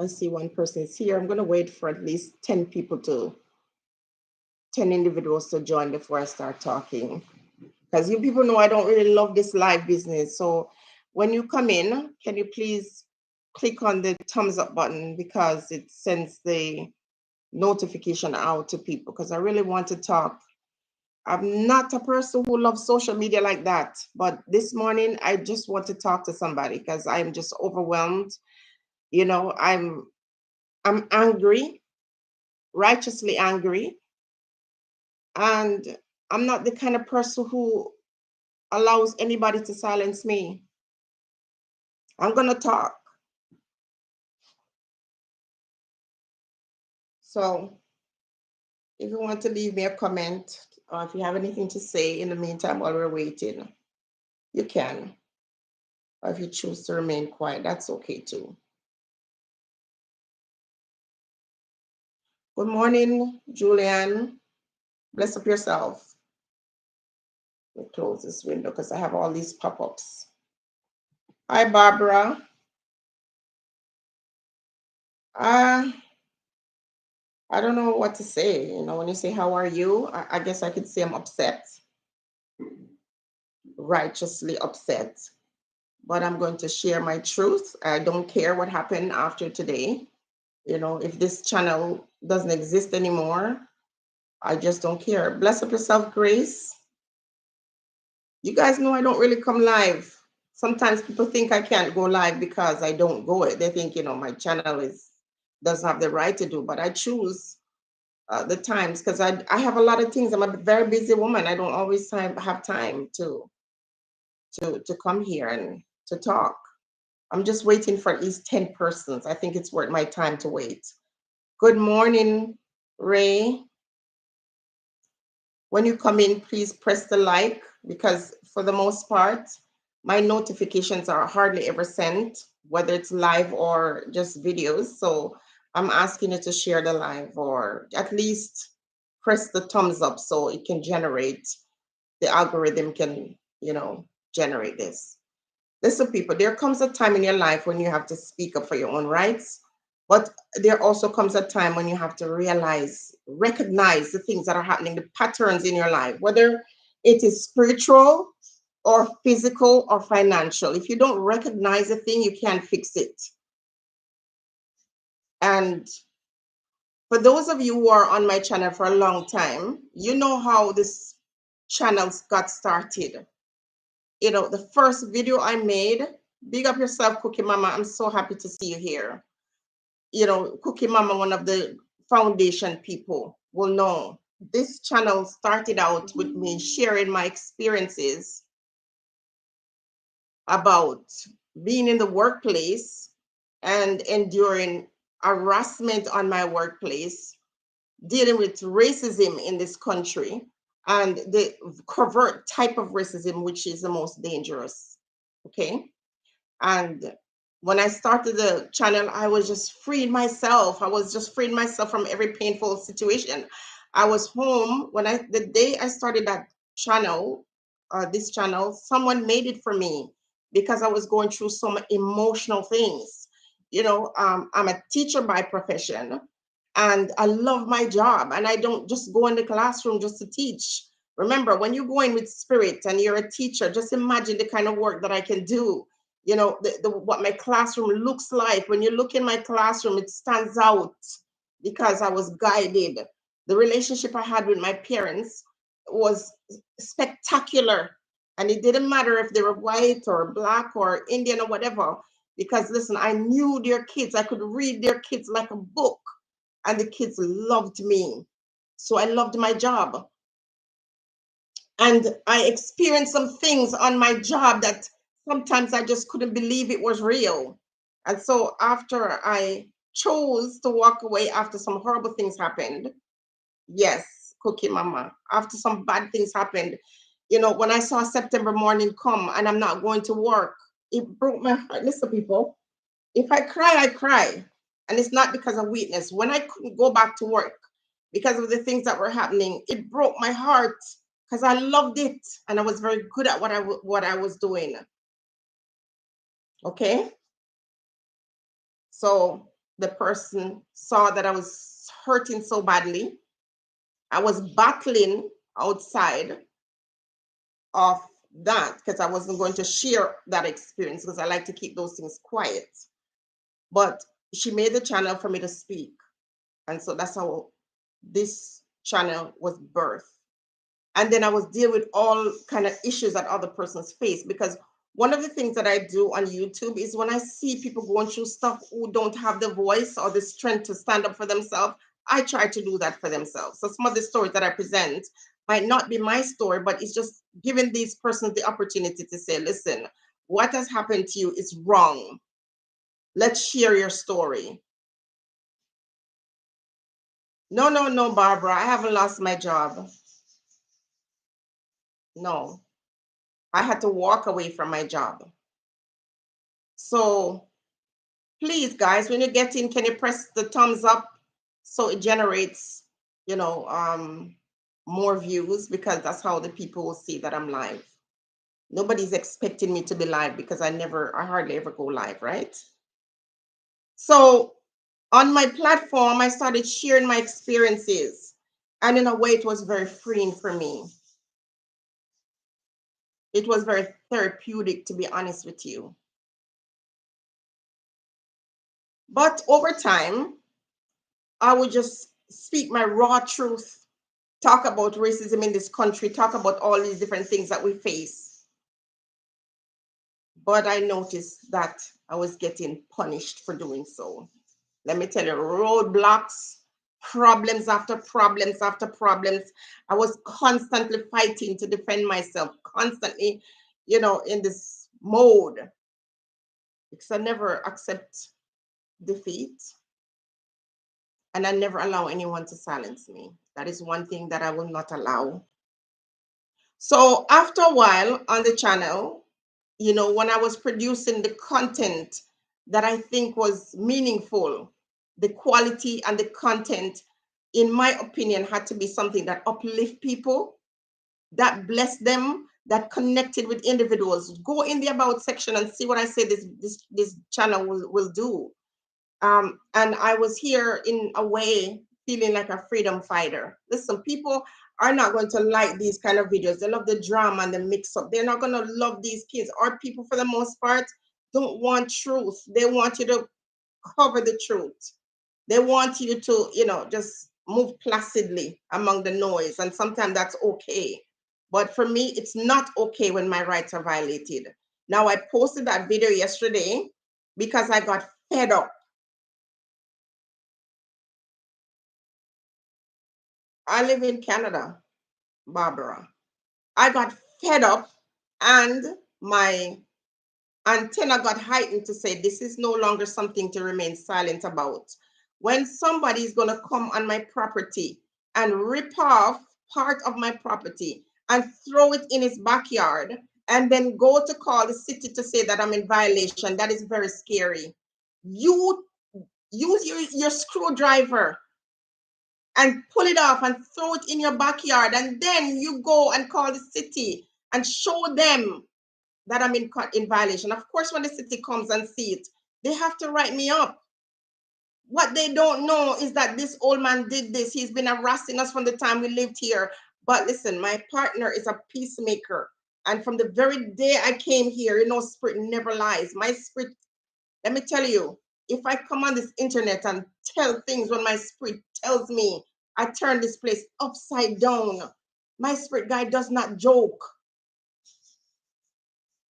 I see one person is here. I'm going to wait for at least 10 individuals to join before I start talking. Because you people know I don't really love this live business. So when you come in, can you please click on the thumbs up button, because it sends the notification out to people, because I really want to talk. I'm not a person who loves social media like that, but this morning I just want to talk to somebody because I'm just overwhelmed. You know, I'm angry, righteously angry, and I'm not the kind of person who allows anybody to silence me. I'm going to talk. So if you want to leave me a comment, or if you have anything to say in the meantime while we're waiting, you can. Or if you choose to remain quiet, that's okay too. Good morning, Julian. Bless up yourself. Let me close this window because I have all these pop-ups. Hi, Barbara. I don't know what to say. You know, when you say, how are you? I guess I could say I'm upset, righteously upset. But I'm going to share my truth. I don't care what happened after today. You know, if this channel doesn't exist anymore, I just don't care. Bless up yourself, Grace. You guys know I don't really come live. Sometimes people think I can't go live because I don't go it. They think, you know, my channel doesn't have the right to do, but I choose the times because I have a lot of things. I'm a very busy woman. I don't always have time to come here and to talk. I'm just waiting for at least 10 persons. I think it's worth my time to wait. Good morning, Ray. When you come in, please press the like, because for the most part, my notifications are hardly ever sent, whether it's live or just videos. So I'm asking you to share the live, or at least press the thumbs up so it can generate, the algorithm can, you know, generate this. Listen, people, there comes a time in your life when you have to speak up for your own rights, but there also comes a time when you have to recognize the things that are happening, the patterns in your life, whether it is spiritual or physical or financial. If you don't recognize a thing, you can't fix it. And for those of you who are on my channel for a long time, you know how this channel got started. You know, the first video I made, big up yourself, Cookie Mama. I'm so happy to see you here. You know, Cookie Mama, one of the foundation people, will know. This channel started out with me sharing my experiences about being in the workplace and enduring harassment on my workplace, dealing with racism in this country, and the covert type of racism, which is the most dangerous. Okay. And when I started the channel, I was just freeing myself. I was just freeing myself from every painful situation. I was home when the day I started that channel, this channel, someone made it for me because I was going through some emotional things. You know, I'm a teacher by profession, and I love my job, and I don't just go in the classroom just to teach. Remember, when you go in with spirit and you're a teacher, just imagine the kind of work that I can do. You know, what my classroom looks like. When you look in my classroom, it stands out because I was guided. The relationship I had with my parents was spectacular. And it didn't matter if they were white or black or Indian or whatever, because listen, I knew their kids. I could read their kids like a book, and the kids loved me. So I loved my job. And I experienced some things on my job that sometimes I just couldn't believe it was real. And so after I chose to walk away after some horrible things happened, yes, Cookie Mama, after some bad things happened, you know, when I saw September morning come and I'm not going to work, it broke my heart. Listen, people, if I cry, I cry. And it's not because of weakness. When I couldn't go back to work because of the things that were happening, it broke my heart because I loved it and I was very good at what I was doing. Okay. So the person saw that I was hurting so badly. I was battling outside of that because I wasn't going to share that experience because I like to keep those things quiet. But she made the channel for me to speak. And so that's how this channel was birthed. And then I was dealing with all kind of issues that other persons face, because one of the things that I do on YouTube is when I see people going through stuff who don't have the voice or the strength to stand up for themselves, I try to do that for themselves. So some of the stories that I present might not be my story, but it's just giving these persons the opportunity to say, listen, what has happened to you is wrong. Let's share your story. No, no, no, Barbara, I haven't lost my job. No, I had to walk away from my job. So please, guys, when you get in, can you press the thumbs up so it generates, you know, more views, because that's how the people will see that I'm live. Nobody's expecting me to be live because I hardly ever go live, right? So on my platform, I started sharing my experiences. And in a way, it was very freeing for me. It was very therapeutic, to be honest with you. But over time, I would just speak my raw truth, talk about racism in this country, talk about all these different things that we face. But I noticed that I was getting punished for doing so. Let me tell you, roadblocks, problems after problems after problems. I was constantly fighting to defend myself, constantly, in this mode, because I never accept defeat and I never allow anyone to silence me. That is one thing that I will not allow. So after a while on the channel, when I was producing the content that I think was meaningful, the quality and the content, in my opinion, had to be something that uplift people, that bless them, that connected with individuals. Go in the about section and see what I say this channel will do. And I was here in a way feeling like a freedom fighter. Listen, people are not going to like these kind of videos. They love the drama and the mix up. They're not going to love these kids. Our people, for the most part, don't want truth. They want you to cover the truth. They want you to, just move placidly among the noise. And sometimes that's okay. But for me, it's not okay when my rights are violated. Now, I posted that video yesterday because I got fed up. I live in Canada, Barbara. I got fed up and my antenna got heightened to say this is no longer something to remain silent about. When somebody is going to come on my property and rip off part of my property and throw it in his backyard and then go to call the city to say that I'm in violation, that is very scary. You use your screwdriver and pull it off and throw it in your backyard, and then you go and call the city and show them that I'm in violation. Of course, when the city comes and see it, they have to write me up. What they don't know is that this old man did this. He's been harassing us from the time we lived here. But listen, my partner is a peacemaker. And from the very day I came here, spirit never lies. My spirit, let me tell you, if I come on this internet and tell things when my spirit tells me, I turn this place upside down. My spirit guide does not joke.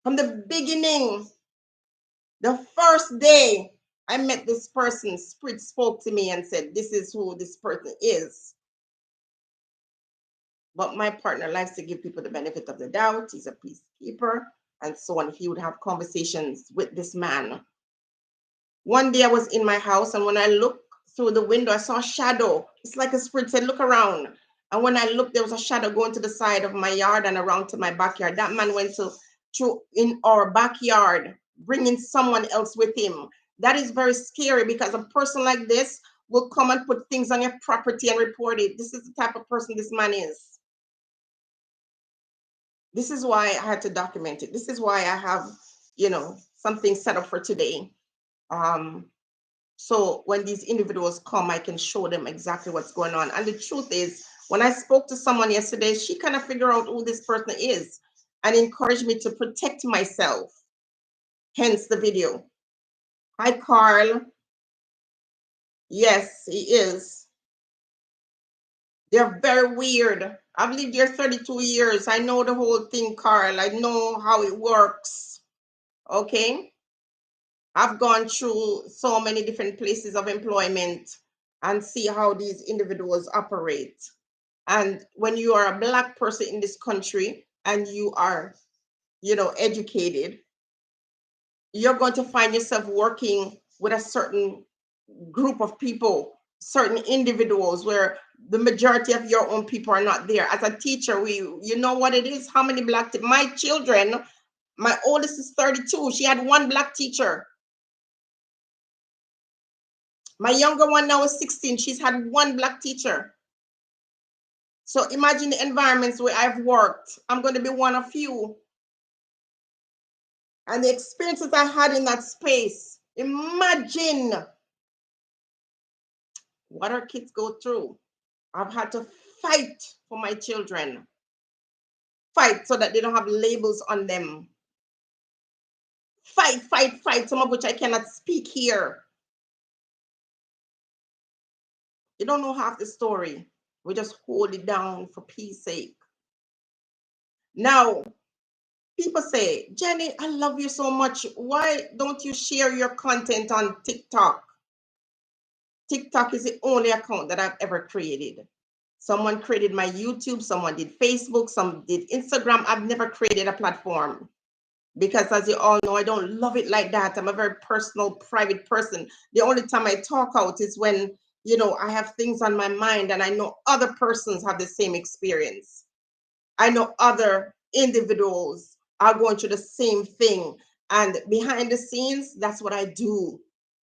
From the beginning, the first day I met this person, spirit spoke to me and said, this is who this person is. But my partner likes to give people the benefit of the doubt. He's a peacekeeper and so on. He would have conversations with this man. One day I was in my house, and when I looked through the window, I saw a shadow. It's like a spirit said, look around. And when I looked, there was a shadow going to the side of my yard and around to my backyard. That man went through in our backyard, bringing someone else with him. That is very scary, because a person like this will come and put things on your property and report it. This is the type of person this man is. This is why I had to document it. This is why I have, something set up for today. So when these individuals come, I can show them exactly what's going on. And the truth is, when I spoke to someone yesterday, she kind of figured out who this person is and encouraged me to protect myself. Hence the video. Hi, Carl. Yes, he is. They're very weird. I've lived here 32 years. I know the whole thing, Carl. I know how it works. Okay? I've gone through so many different places of employment and see how these individuals operate. And when you are a Black person in this country and you are, educated, you're going to find yourself working with a certain group of people, certain individuals where the majority of your own people are not there. As a teacher, you know what it is? How many my children, my oldest is 32. She had one Black teacher. My younger one now is 16. She's had one Black teacher. So imagine the environments where I've worked. I'm going to be one of few. And the experiences I had in that space, imagine what our kids go through. I've had to fight for my children, fight so that they don't have labels on them. Fight, fight, fight, some of which I cannot speak here. You don't know half the story. We just hold it down for peace sake. Now, people say, Jenny, I love you so much. Why don't you share your content on TikTok? TikTok is the only account that I've ever created. Someone created my YouTube, someone did Facebook, some did Instagram. I've never created a platform because, as you all know, I don't love it like that. I'm a very personal, private person. The only time I talk out is when, I have things on my mind and I know other persons have the same experience. I know other individuals are going through the same thing. And behind the scenes, that's what I do.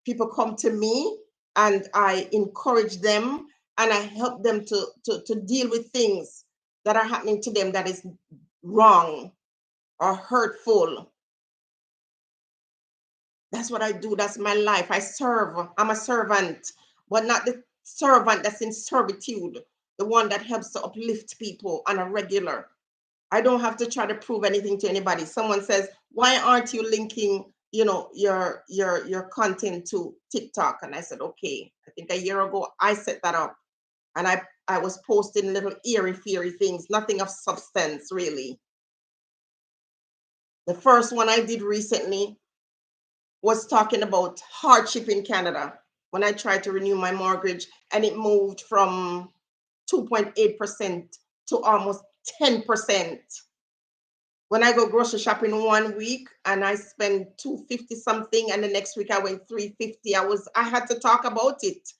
People come to me and I encourage them and I help them to deal with things that are happening to them that is wrong or hurtful. That's what I do. That's my life. I serve. I'm a servant, but not the servant that's in servitude, the one that helps to uplift people on a regular. I don't have to try to prove anything to anybody. Someone says, "Why aren't you linking, your content to TikTok?" And I said, "Okay." I think a year ago I set that up, and I was posting little eerie, fairy things, nothing of substance really. The first one I did recently was talking about hardship in Canada when I tried to renew my mortgage, and it moved from 2.8% to almost 10%. When I go grocery shopping one week and I spend 250 something, and the next week I went 350, I had to talk about it.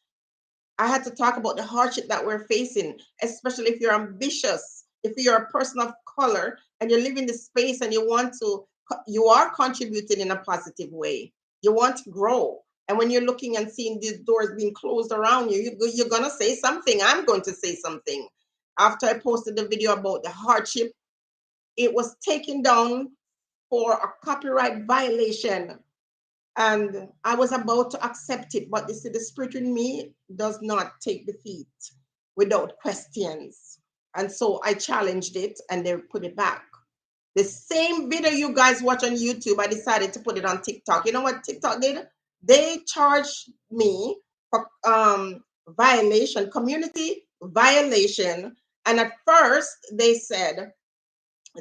I had to talk about the hardship that we're facing, especially if you're ambitious, if you're a person of color and you live in the space and you are contributing in a positive way. You want to grow. And when you're looking and seeing these doors being closed around you're going to say something. I'm going to say something. After I posted the video about the hardship, it was taken down for a copyright violation. And I was about to accept it, but the spirit in me does not take defeat without questions. And so I challenged it and they put it back. The same video you guys watch on YouTube, I decided to put it on TikTok. You know what TikTok did? They charged me for violation, community violation. And at first they said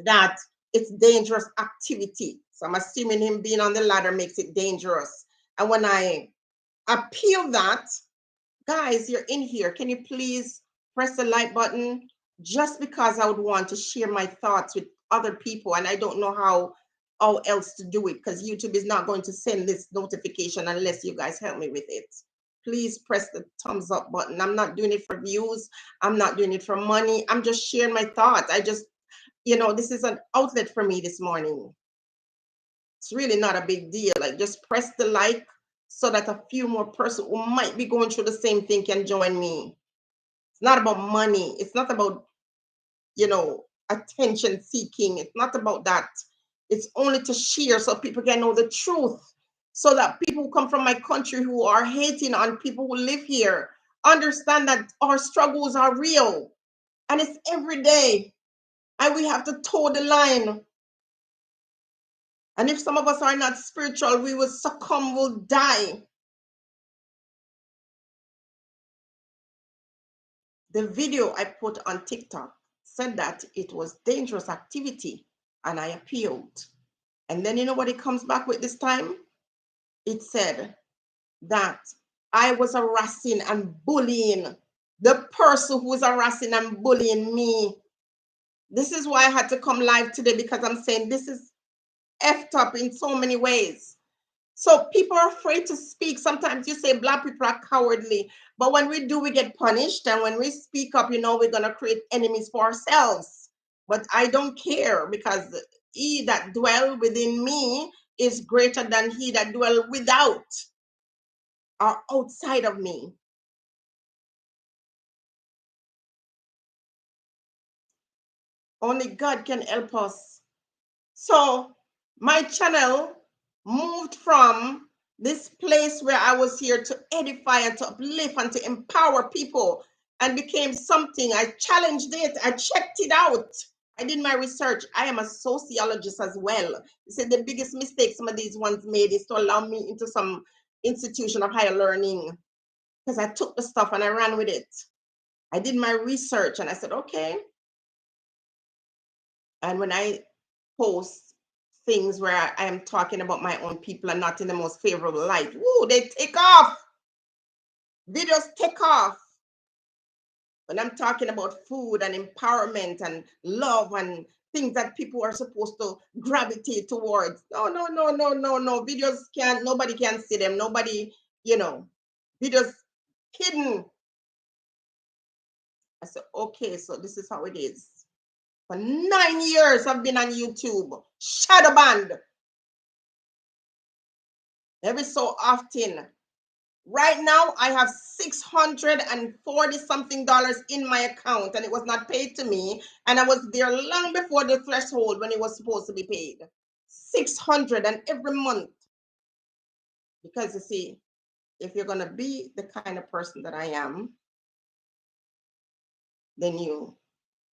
that it's dangerous activity. So I'm assuming him being on the ladder makes it dangerous. And when I appeal that, guys, you're in here. Can you please press the like button? Just because I would want to share my thoughts with other people, and I don't know how else to do it because YouTube is not going to send this notification unless you guys help me with it. Please press the thumbs up button. I'm not doing it for views. I'm not doing it for money. I'm just sharing my thoughts. This is an outlet for me this morning. It's really not a big deal. Like, just press the like so that a few more persons who might be going through the same thing can join me. It's not about money. It's not about, attention seeking. It's not about that. It's only to share so people can know the truth. so that people who come from my country who are hating on people who live here understand that our struggles are real and it's every day, and we have to toe the line. And if some of us are not spiritual, we will succumb, will die. The video I put on TikTok said that it was dangerous activity, and I appealed. And then you know what it comes back with this time? It said that I was harassing and bullying the person who was harassing and bullying me. This is why I had to come live today, because I'm saying this is effed up in so many ways. So people are afraid to speak. Sometimes you say Black people are cowardly, but when we do, we get punished. And when we speak up, we're going to create enemies for ourselves. But I don't care, because he that dwell within me is greater than he that dwell without or outside of me. Only God can help us. So my channel moved from this place where I was here to edify and to uplift and to empower people, and became something. I challenged it. I checked it out. I did my research. I am a sociologist as well. You see, the biggest mistake some of these ones made is to allow me into some institution of higher learning, because I took the stuff and I ran with it. I did my research and I said, okay. And when I post things where I am talking about my own people and not in the most favorable light, woo, they take off. Videos take off. When I'm talking about food and empowerment and love and things that people are supposed to gravitate towards. No, no, no, no, no, no. Videos can't, nobody can see them. Nobody, videos hidden. I said, okay, so this is how it is. For 9 years, I've been on YouTube, shadow banned. Every so often. Right now, I have $640 something in my account, and it was not paid to me. And I was there long before the threshold when it was supposed to be paid. 600 and every month. Because you see, if you're gonna be the kind of person that I am, then you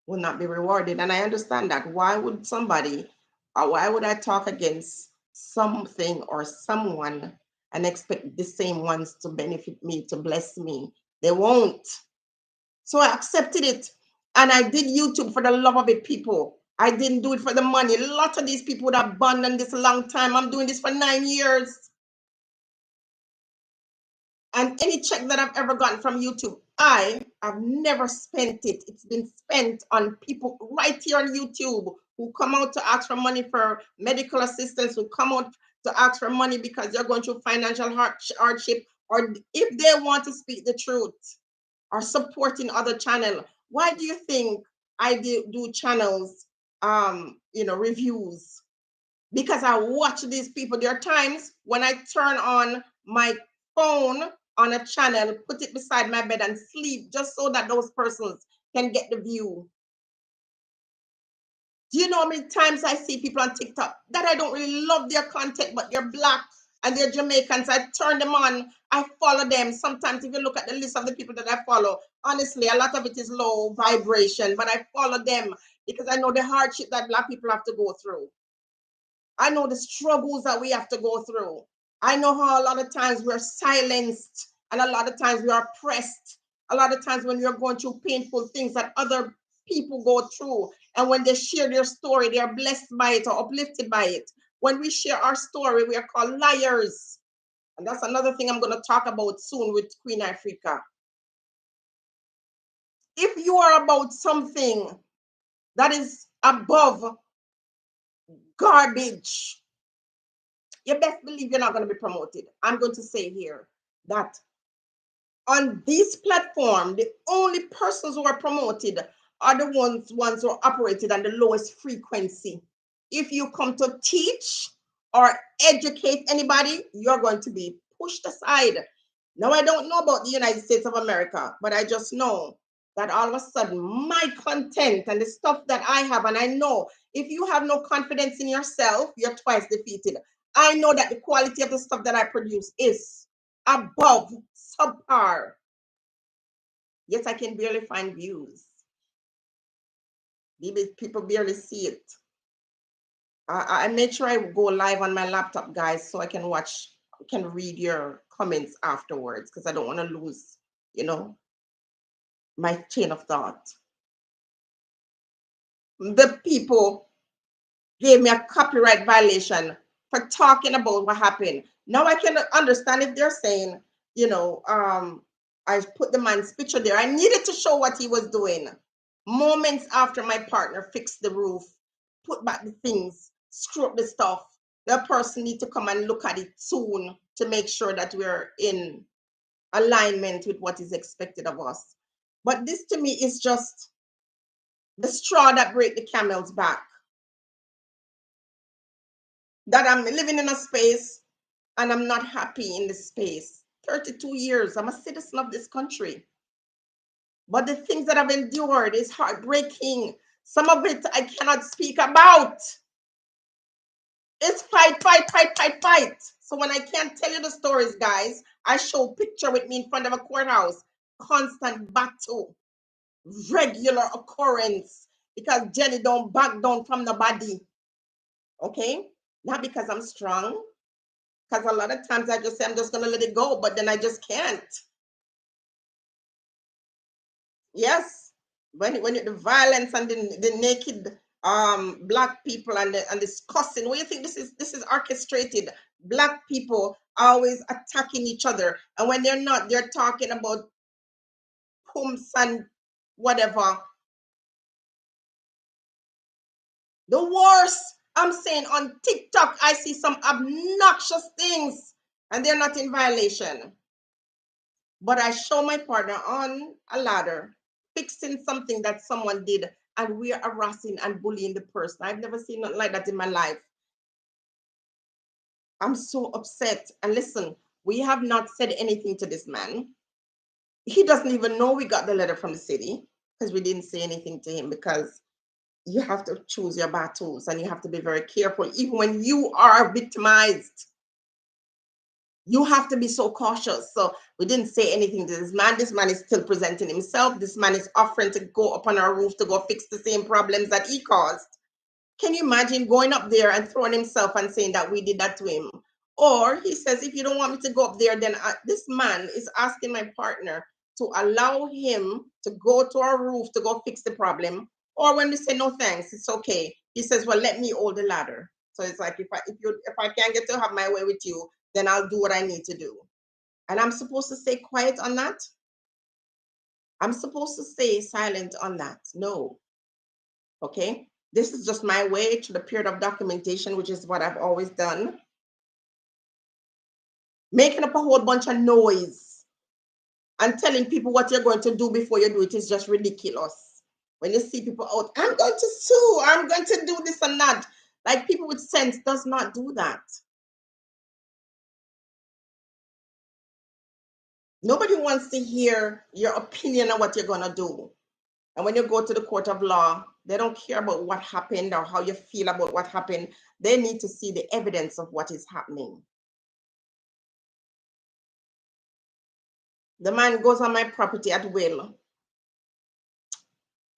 will not be rewarded. And I understand that. Why would somebody, or why would I talk against something or someone and expect the same ones to benefit me, to bless me? They won't. So I accepted it. And I did YouTube for the love of it, people. I didn't do it for the money. A lot of these people would have abandoned this a long time. I'm doing this for 9 years. And any check that I've ever gotten from YouTube, I have never spent it. It's been spent on people right here on YouTube who come out to ask for money for medical assistance, who come out to ask for money because they're going through financial hardship, or if they want to speak the truth, or supporting other channel. Why do you think I do channels, reviews? Because I watch these people. There are times when I turn on my phone on a channel, put it beside my bed and sleep, just so that those persons can get the view. Do you know how many times I see people on TikTok that I don't really love their content, but they're Black and they're Jamaicans? I turn them on, I follow them. Sometimes if you look at the list of the people that I follow, honestly, a lot of it is low vibration, but I follow them because I know the hardship that Black people have to go through. I know the struggles that we have to go through. I know how a lot of times we're silenced and a lot of times we are oppressed. A lot of times when we're going through painful things that other people go through, and when they share their story, they are blessed by it or uplifted by it. When we share our story, we are called liars. And that's another thing I'm going to talk about soon with Queen Africa. If you are about something that is above garbage, you best believe you're not going to be promoted. I'm going to say here that on this platform, the only persons who are promoted are the ones who are operated on the lowest frequency. If you come to teach or educate anybody, you're going to be pushed aside. Now, I don't know about the United States of America, but I just know that all of a sudden my content and the stuff that I have, and I know if you have no confidence in yourself, you're twice defeated. I know that the quality of the stuff that I produce is above subpar. Yet I can barely find views. People barely see it. I made sure I go live on my laptop, guys, so I can read your comments afterwards because I don't want to lose, my chain of thought. The people gave me a copyright violation for talking about what happened. Now I can understand if they're saying, I put the man's picture there. I needed to show what he was doing. Moments after my partner fixed the roof, put back the things, screw up the stuff, the person need to come and look at it soon to make sure that we're in alignment with what is expected of us. But this to me is just the straw that breaks the camel's back. That I'm living in a space and I'm not happy in this space. 32 years, I'm a citizen of this country. But the things that I've endured is heartbreaking. Some of it I cannot speak about. It's fight, fight, fight, fight, fight. So when I can't tell you the stories, guys, I show picture with me in front of a courthouse. Constant battle, regular occurrence, because Jenny don't back down from the body. Okay? Not because I'm strong, because a lot of times I just say I'm just gonna let it go, but then I just can't. Yes, when the violence and the naked black people and this cussing, what do you think this is orchestrated? Black people always attacking each other, and when they're not, they're talking about pumps and whatever. The worst, I'm saying, on TikTok, I see some obnoxious things, and they're not in violation. But I show my partner on a ladder fixing something that someone did, and we're harassing and bullying the person. I've never seen nothing like that in my life. I'm so upset. And listen, we have not said anything to this man. He doesn't even know we got the letter from the city because we didn't say anything to him, because you have to choose your battles and you have to be very careful. Even when you are victimized, you have to be so cautious. So we didn't say anything to this man. This man is still presenting himself. This man is offering to go up on our roof to go fix the same problems that he caused. Can you imagine going up there and throwing himself and saying that we did that to him? Or he says, if you don't want me to go up there, then this man is asking my partner to allow him to go to our roof to go fix the problem. Or when we say no thanks, it's okay, he says, well, let me hold the ladder. So it's like, if I can't get to have my way with you, then I'll do what I need to do. And I'm supposed to stay quiet on that? I'm supposed to stay silent on that? No. Okay. This is just my way to the period of documentation, which is what I've always done. Making up a whole bunch of noise and telling people what you're going to do before you do it is just ridiculous. When you see people out, I'm going to sue, I'm going to do this and that. Like, people with sense does not do that. Nobody wants to hear your opinion on what you're going to do. And when you go to the court of law, they don't care about what happened or how you feel about what happened. They need to see the evidence of what is happening. The man goes on my property at will.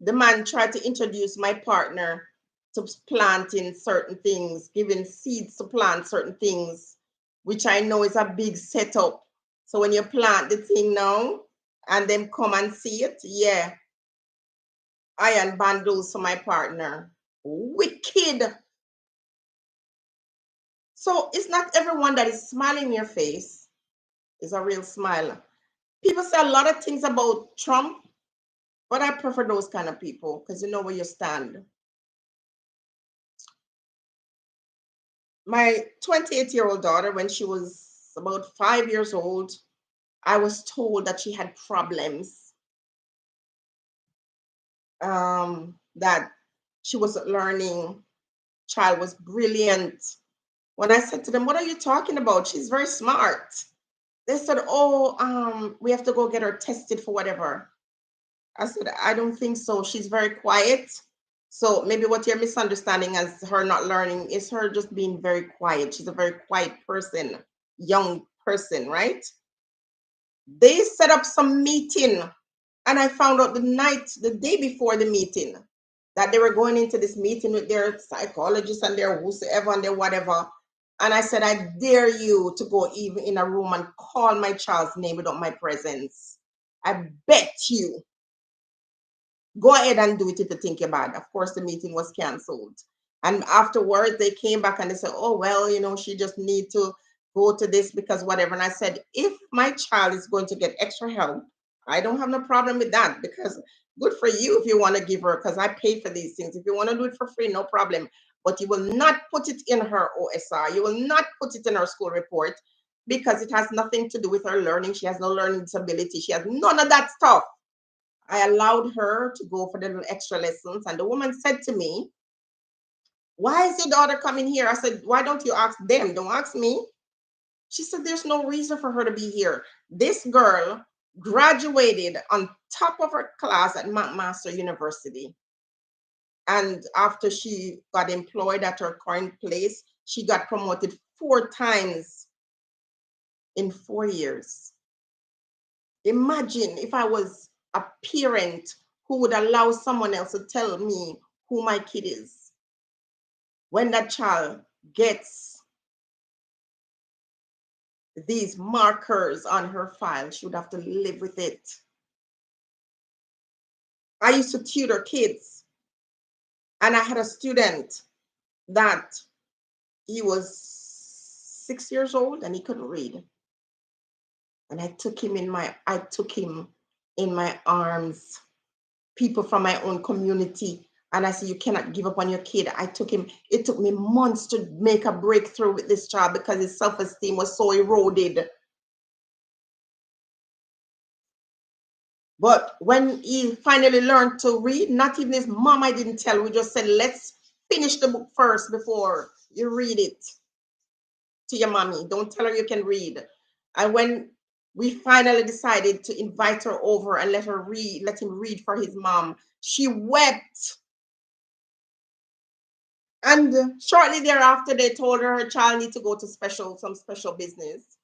The man tried to introduce my partner to planting certain things, giving seeds to plant certain things, which I know is a big setup. So when you plant the thing now and them come and see it, yeah, iron bundles for my partner. Wicked. So it's not everyone that is smiling in your face is a real smile. People say a lot of things about Trump, but I prefer those kind of people because you know where you stand. My 28-year-old daughter, when she was about 5 years old, I was told that she had problems, that she wasn't learning. Child was brilliant. When I said to them, what are you talking about? She's very smart. They said, oh, we have to go get her tested for whatever. I said, I don't think so. She's very quiet. So maybe what you're misunderstanding as her not learning is her just being very quiet. She's a very quiet person, young person, right? They set up some meeting, and I found out the day before the meeting, that they were going into this meeting with their psychologist and their whosoever and their whatever. And I said, I dare you to go even in a room and call my child's name without my presence. I bet you. Go ahead and do it if you think you're bad. Of course, the meeting was canceled. And afterwards, they came back and they said, oh, well, she just need to go to this because whatever. And I said, if my child is going to get extra help, I don't have no problem with that, because good for you if you want to give her, because I pay for these things. If you want to do it for free, no problem. But you will not put it in her OSR. You will not put it in her school report, because it has nothing to do with her learning. She has no learning disability. She has none of that stuff. I allowed her to go for the little extra lessons. And the woman said to me, why is your daughter coming here? I said, why don't you ask them? Don't ask me. She said, there's no reason for her to be here. This girl graduated on top of her class at McMaster University. And after she got employed at her current place, she got promoted 4 times in 4 years. Imagine if I was a parent who would allow someone else to tell me who my kid is. When that child gets these markers on her file, she would have to live with it. I used to tutor kids, and I had a student that he was 6 years old and he couldn't read. And I took him in my arms, people from my own community. And I said, you cannot give up on your kid. It took me months to make a breakthrough with this child because his self-esteem was so eroded. But when he finally learned to read, not even his mom, I didn't tell. We just said, let's finish the book first before you read it to your mommy. Don't tell her you can read. And when we finally decided to invite her over and let him read for his mom, she wept. And shortly thereafter, they told her child needs to go to some special business.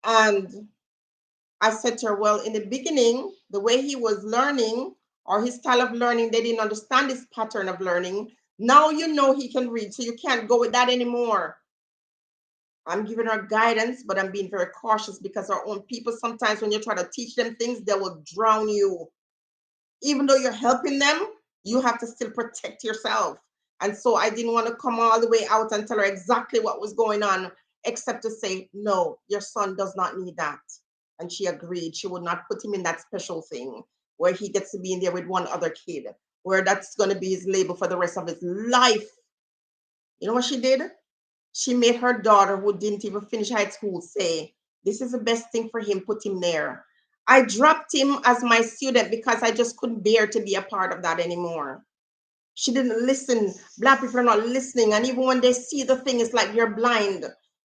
And I said to her, well, in the beginning, the way he was learning, or his style of learning, they didn't understand this pattern of learning. Now you know he can read, so you can't go with that anymore. I'm giving her guidance, but I'm being very cautious, because our own people, sometimes when you try to teach them things, they will drown you. Even though you're helping them, you have to still protect yourself. And so I didn't want to come all the way out and tell her exactly what was going on, except to say, no, your son does not need that. And she agreed. She would not put him in that special thing where he gets to be in there with one other kid, where that's going to be his label for the rest of his life. You know what she did? She made her daughter, who didn't even finish high school, say, this is the best thing for him, put him there. I dropped him as my student because I just couldn't bear to be a part of that anymore. She didn't listen. Black people are not listening. And even when they see the thing, it's like you're blind.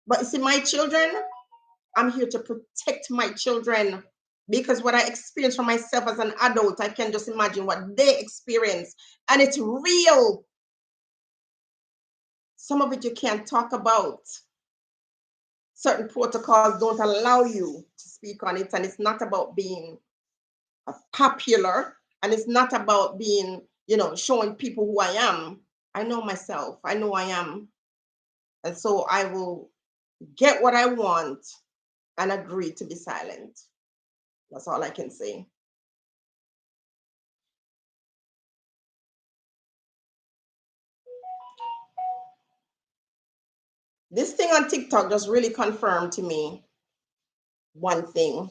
But you see, my children, I'm here to protect my children, because what I experienced for myself as an adult, I can just imagine what they experience. And it's real. Some of it you can't talk about. Certain protocols don't allow you to speak on it. And it's not about being popular, and it's not about being, showing people who I am. I know myself. I know I am. And so I will get what I want and agree to be silent. That's all I can say. This thing on TikTok just really confirmed to me one thing.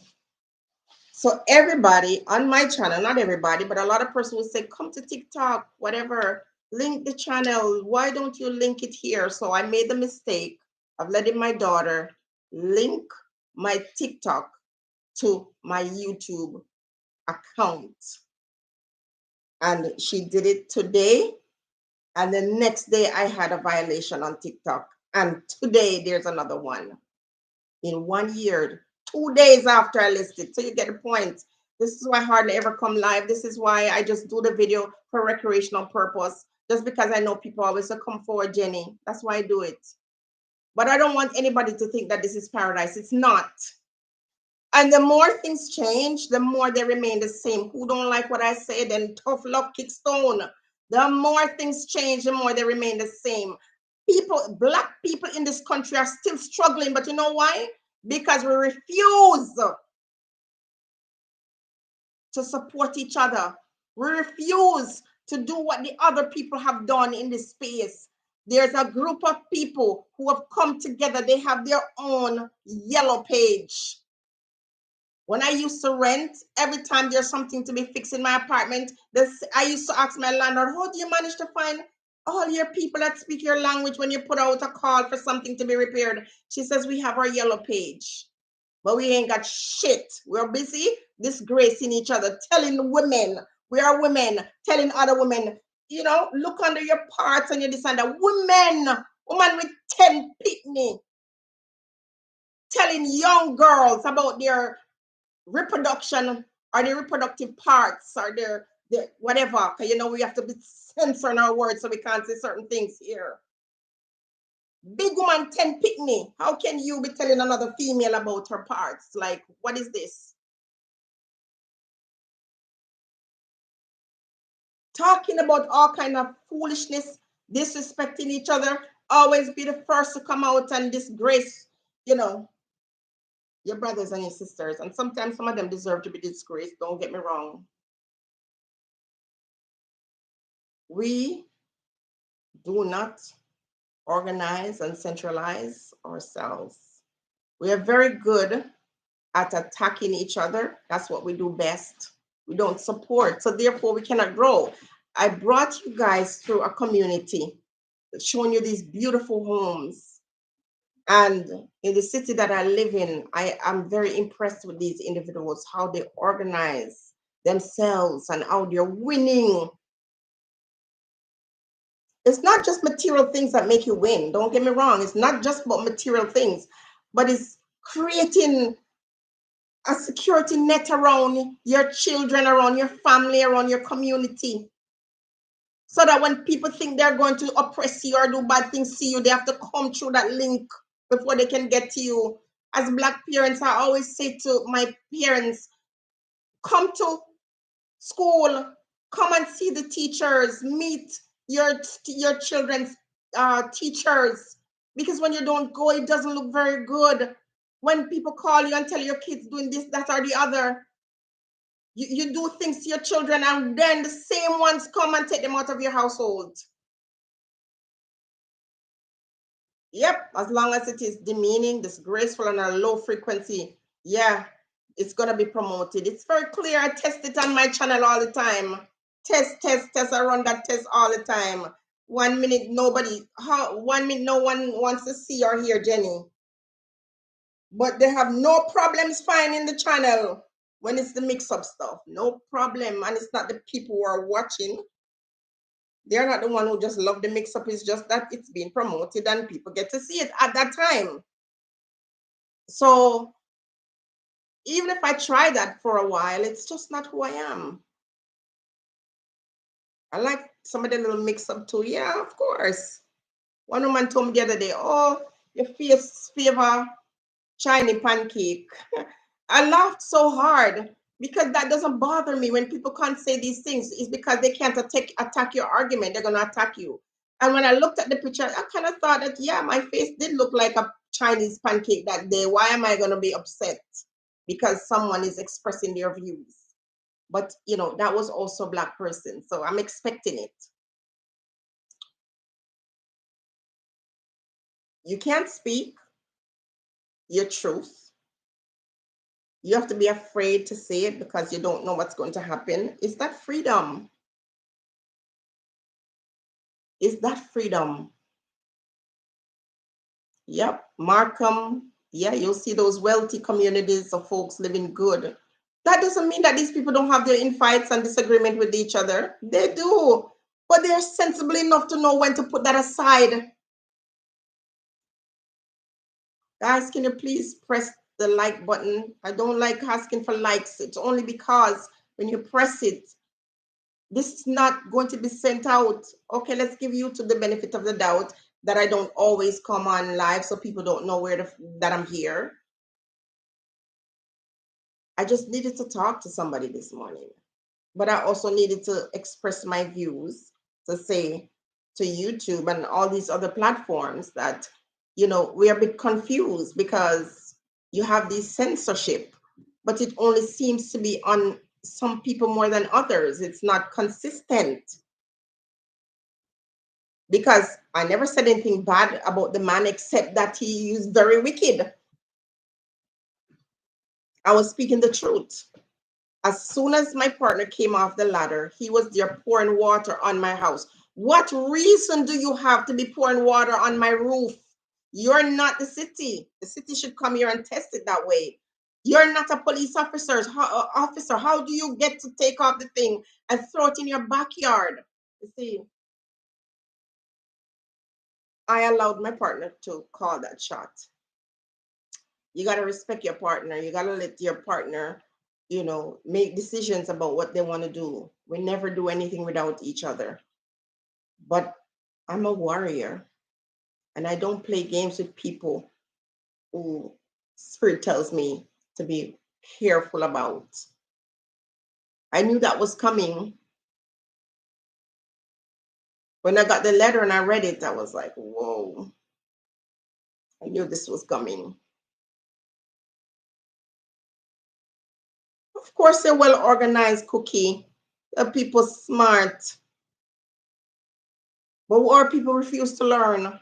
So everybody on my channel, not everybody, but a lot of persons will say, come to TikTok, whatever, link the channel. Why don't you link it here? So I made the mistake of letting my daughter link my TikTok to my YouTube account. And she did it today. And the next day I had a violation on TikTok. And today there's another one. In 1 year, 2 days after I listed. So you get the point. This is why I hardly ever come live. This is why I just do the video for recreational purpose. just because I know people always say, come forward, Jenny. That's why I do it. But I don't want anybody to think that this is paradise. It's not. And the more things change, the more they remain the same. Who don't like what I say, then tough luck, kick stone. The more things change, the more they remain the same. People, black people in this country are still struggling, but you know why? Because we refuse to support each other. We refuse to do what the other people have done in this space. There's a group of people who have come together. They have their own yellow page. When I used to rent, every time there's something to be fixed in my apartment, I used to ask my landlord, how do you manage to find all your people that speak your language when you put out a call for something to be repaired? She says, we have our yellow page, but we ain't got shit. We're busy disgracing each other, telling women, we are women, telling other women, you know, look under your parts and you decide that woman with 10 pitney, telling young girls about their reproduction or the reproductive parts or their whatever. Because you know we have to be censoring our words so we can't say certain things here. Big woman 10 pitney. How can you be telling another female about her parts? Like, what is this? Talking about all kind of foolishness, disrespecting each other, always be the first to come out and disgrace, you know, your brothers and your sisters. And sometimes some of them deserve to be disgraced, don't get me wrong. We do not organize and centralize ourselves. We are very good at attacking each other. That's what we do best. We don't support, so therefore we cannot grow. I brought you guys through a community, showing you these beautiful homes. And in the city that I live in, I am very impressed with these individuals, how they organize themselves and how they're winning. It's not just material things that make you win. Don't get me wrong. It's not just about material things, but it's creating a security net around your children, around your family, around your community. So that when people think they're going to oppress you or do bad things to you, they have to come through that link before they can get to you. As Black parents, I always say to my parents, come to school, come and see the teachers, meet your children's teachers, because when you don't go, it doesn't look very good. When people call you and tell your kids doing this, that, or the other, you do things to your children, and then the same ones come and take them out of your household. Yep, as long as it is demeaning, disgraceful, and a low frequency, yeah, it's gonna be promoted. It's very clear. I test it on my channel all the time. Test, test, test. I run that test all the time. 1 minute, nobody. 1 minute, no one wants to see or hear Jenny. But they have no problems finding the channel when it's the mix-up stuff. No problem, and it's not the people who are watching. They're not the one who just love the mix-up. It's just that it's being promoted and people get to see it at that time. So even if I try that for a while, it's just not who I am. I like some of the little mix-up too. Yeah, of course. One woman told me the other day, oh, your face favor shiny pancake. I laughed so hard because that doesn't bother me when people can't say these things. It's because they can't attack your argument. They're going to attack you. And when I looked at the picture, I kind of thought that, yeah, my face did look like a Chinese pancake that day. Why am I going to be upset because someone is expressing their views? But, you know, that was also a Black person. So I'm expecting it. You can't speak your truth. You have to be afraid to say it because you don't know what's going to happen. Is that freedom? Is that freedom? Yep, Markham. Yeah, you'll see those wealthy communities of folks living good. That doesn't mean that these people don't have their infights and disagreement with each other. They do, but they're sensible enough to know when to put that aside. Guys, can you please press the like button? I don't like asking for likes. It's only because when you press it, This is not going to be sent out. Okay, let's give you to the benefit of the doubt that I don't always come on live so people don't know that I'm here. I just needed to talk to somebody this morning, but I also needed to express my views to say to YouTube and all these other platforms that, we're a bit confused because you have this censorship, but it only seems to be on some people more than others. It's not consistent because I never said anything bad about the man except that he is very wicked. I was speaking the truth. As soon as my partner came off the ladder, he was there pouring water on my house. What reason do you have to be pouring water on my roof? You're not the city. The city should come here and test it that way. You're not a police officer. How do you get to take off the thing and throw it in your backyard? You see, I allowed my partner to call that shot. You got to respect your partner. You got to let your partner, make decisions about what they want to do. We never do anything without each other. But I'm a warrior and I don't play games with people who spirit tells me to be careful about. I knew that was coming. When I got the letter and I read it, I was like, whoa, I knew this was coming. Of course, they're well organized, Cookie. The people smart. But our people refuse to learn.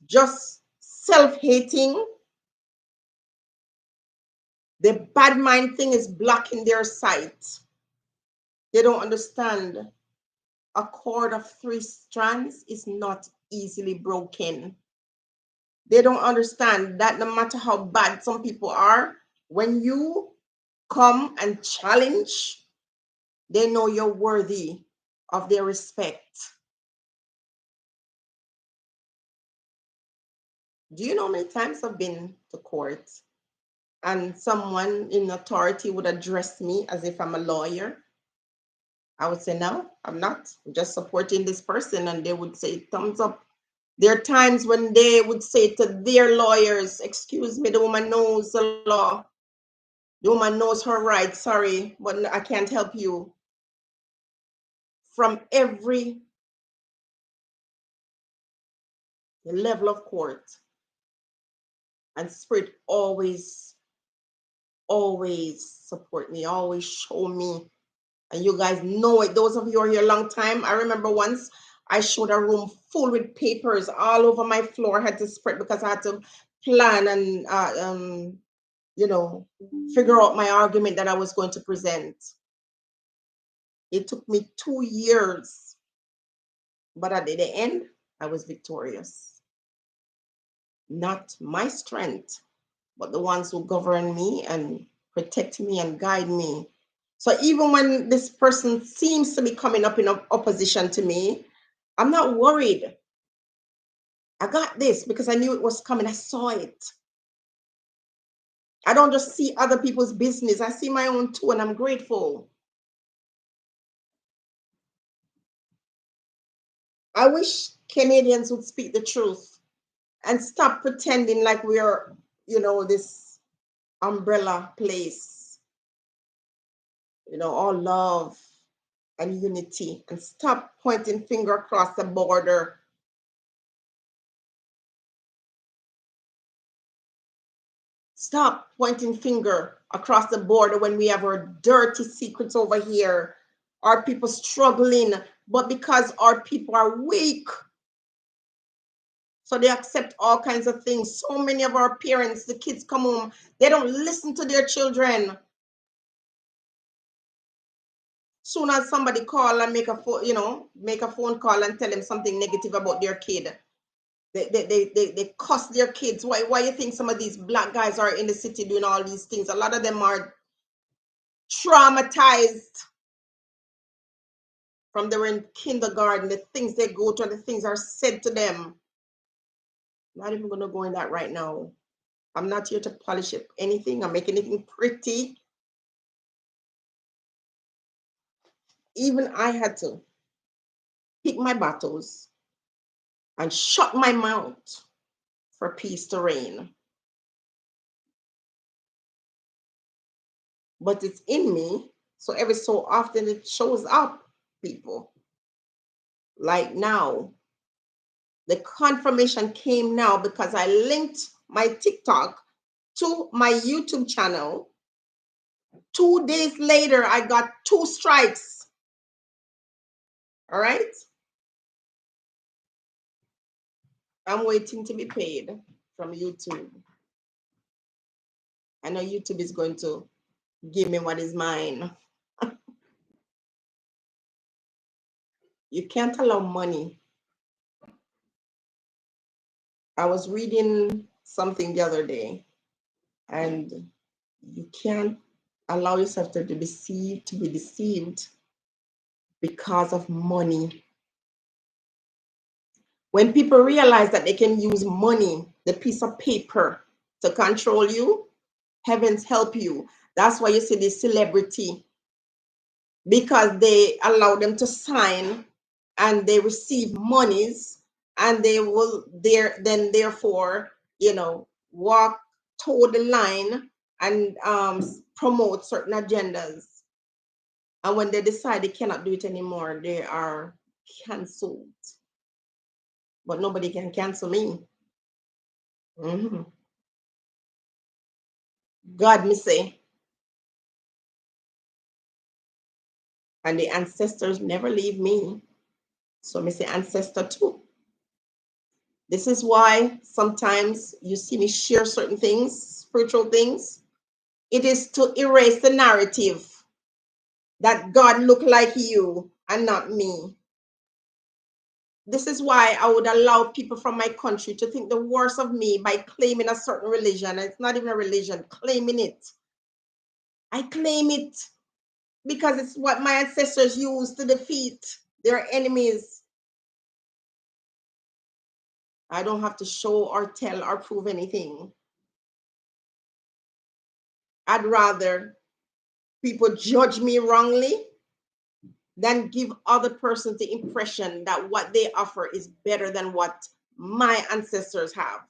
Just self-hating. The bad mind thing is blocking their sight. They don't understand. A cord of 3 strands is not easily broken. They don't understand that no matter how bad some people are, when you come and challenge, they know you're worthy of their respect. Do you know how many times I've been to court and someone in authority would address me as if I'm a lawyer? I would say, no, I'm not. I'm just supporting this person. And they would say, thumbs up. There are times when they would say to their lawyers, excuse me, the woman knows the law. The woman knows her rights. Sorry, but I can't help you. From every level of court. And Spirit always support me, always show me. And you guys know it. Those of you who are here a long time. I remember once I showed a room full with papers all over my floor. I had to spread because I had to plan and figure out my argument that I was going to present. It took me 2 years, but at the end, I was victorious. Not my strength, but the ones who govern me and protect me and guide me. So even when this person seems to be coming up in opposition to me, I'm not worried. I got this because I knew it was coming. I saw it. I don't just see other people's business. I see my own too, and I'm grateful. I wish Canadians would speak the truth and stop pretending like we're, this umbrella place, all love and unity, and stop pointing finger across the border. Stop pointing finger across the border when we have our dirty secrets over here. Our people struggling, but because our people are weak, so they accept all kinds of things. So many of our parents, the kids come home, they don't listen to their children. Soon as somebody call and make a phone call and tell them something negative about their kid, they cuss their kids. Why you think some of these black guys are in the city doing all these things? A lot of them are traumatized from they were in kindergarten. The things they go through, the things are said to them. I'm not even going to go in that right now. I'm not here to polish up anything or make anything pretty. Even I had to pick my battles and shut my mouth for peace to reign. But it's in me, so every so often it shows up, people. Like now, the confirmation came now because I linked my TikTok to my YouTube channel. 2 days later, I got 2 strikes. All right. I'm waiting to be paid from YouTube. I know YouTube is going to give me what is mine. You can't allow money. I was reading something the other day, and you can't allow yourself to be deceived because of money. When people realize that they can use money, the piece of paper, to control you, heavens help you. That's why you see this celebrity, because they allow them to sign and they receive monies, and they will then therefore, walk toward the line and promote certain agendas. And when they decide they cannot do it anymore, they are canceled. But nobody can cancel me. Mhm. God, me say, and the ancestors never leave me. So me say ancestor too. This is why sometimes you see me share certain things, spiritual things. It is to erase the narrative that God look like you and not me. This is why I would allow people from my country to think the worst of me by claiming a certain religion. It's not even a religion, claiming it. I claim it because it's what my ancestors used to defeat their enemies. I don't have to show or tell or prove anything. I'd rather people judge me wrongly than give other persons the impression that what they offer is better than what my ancestors have.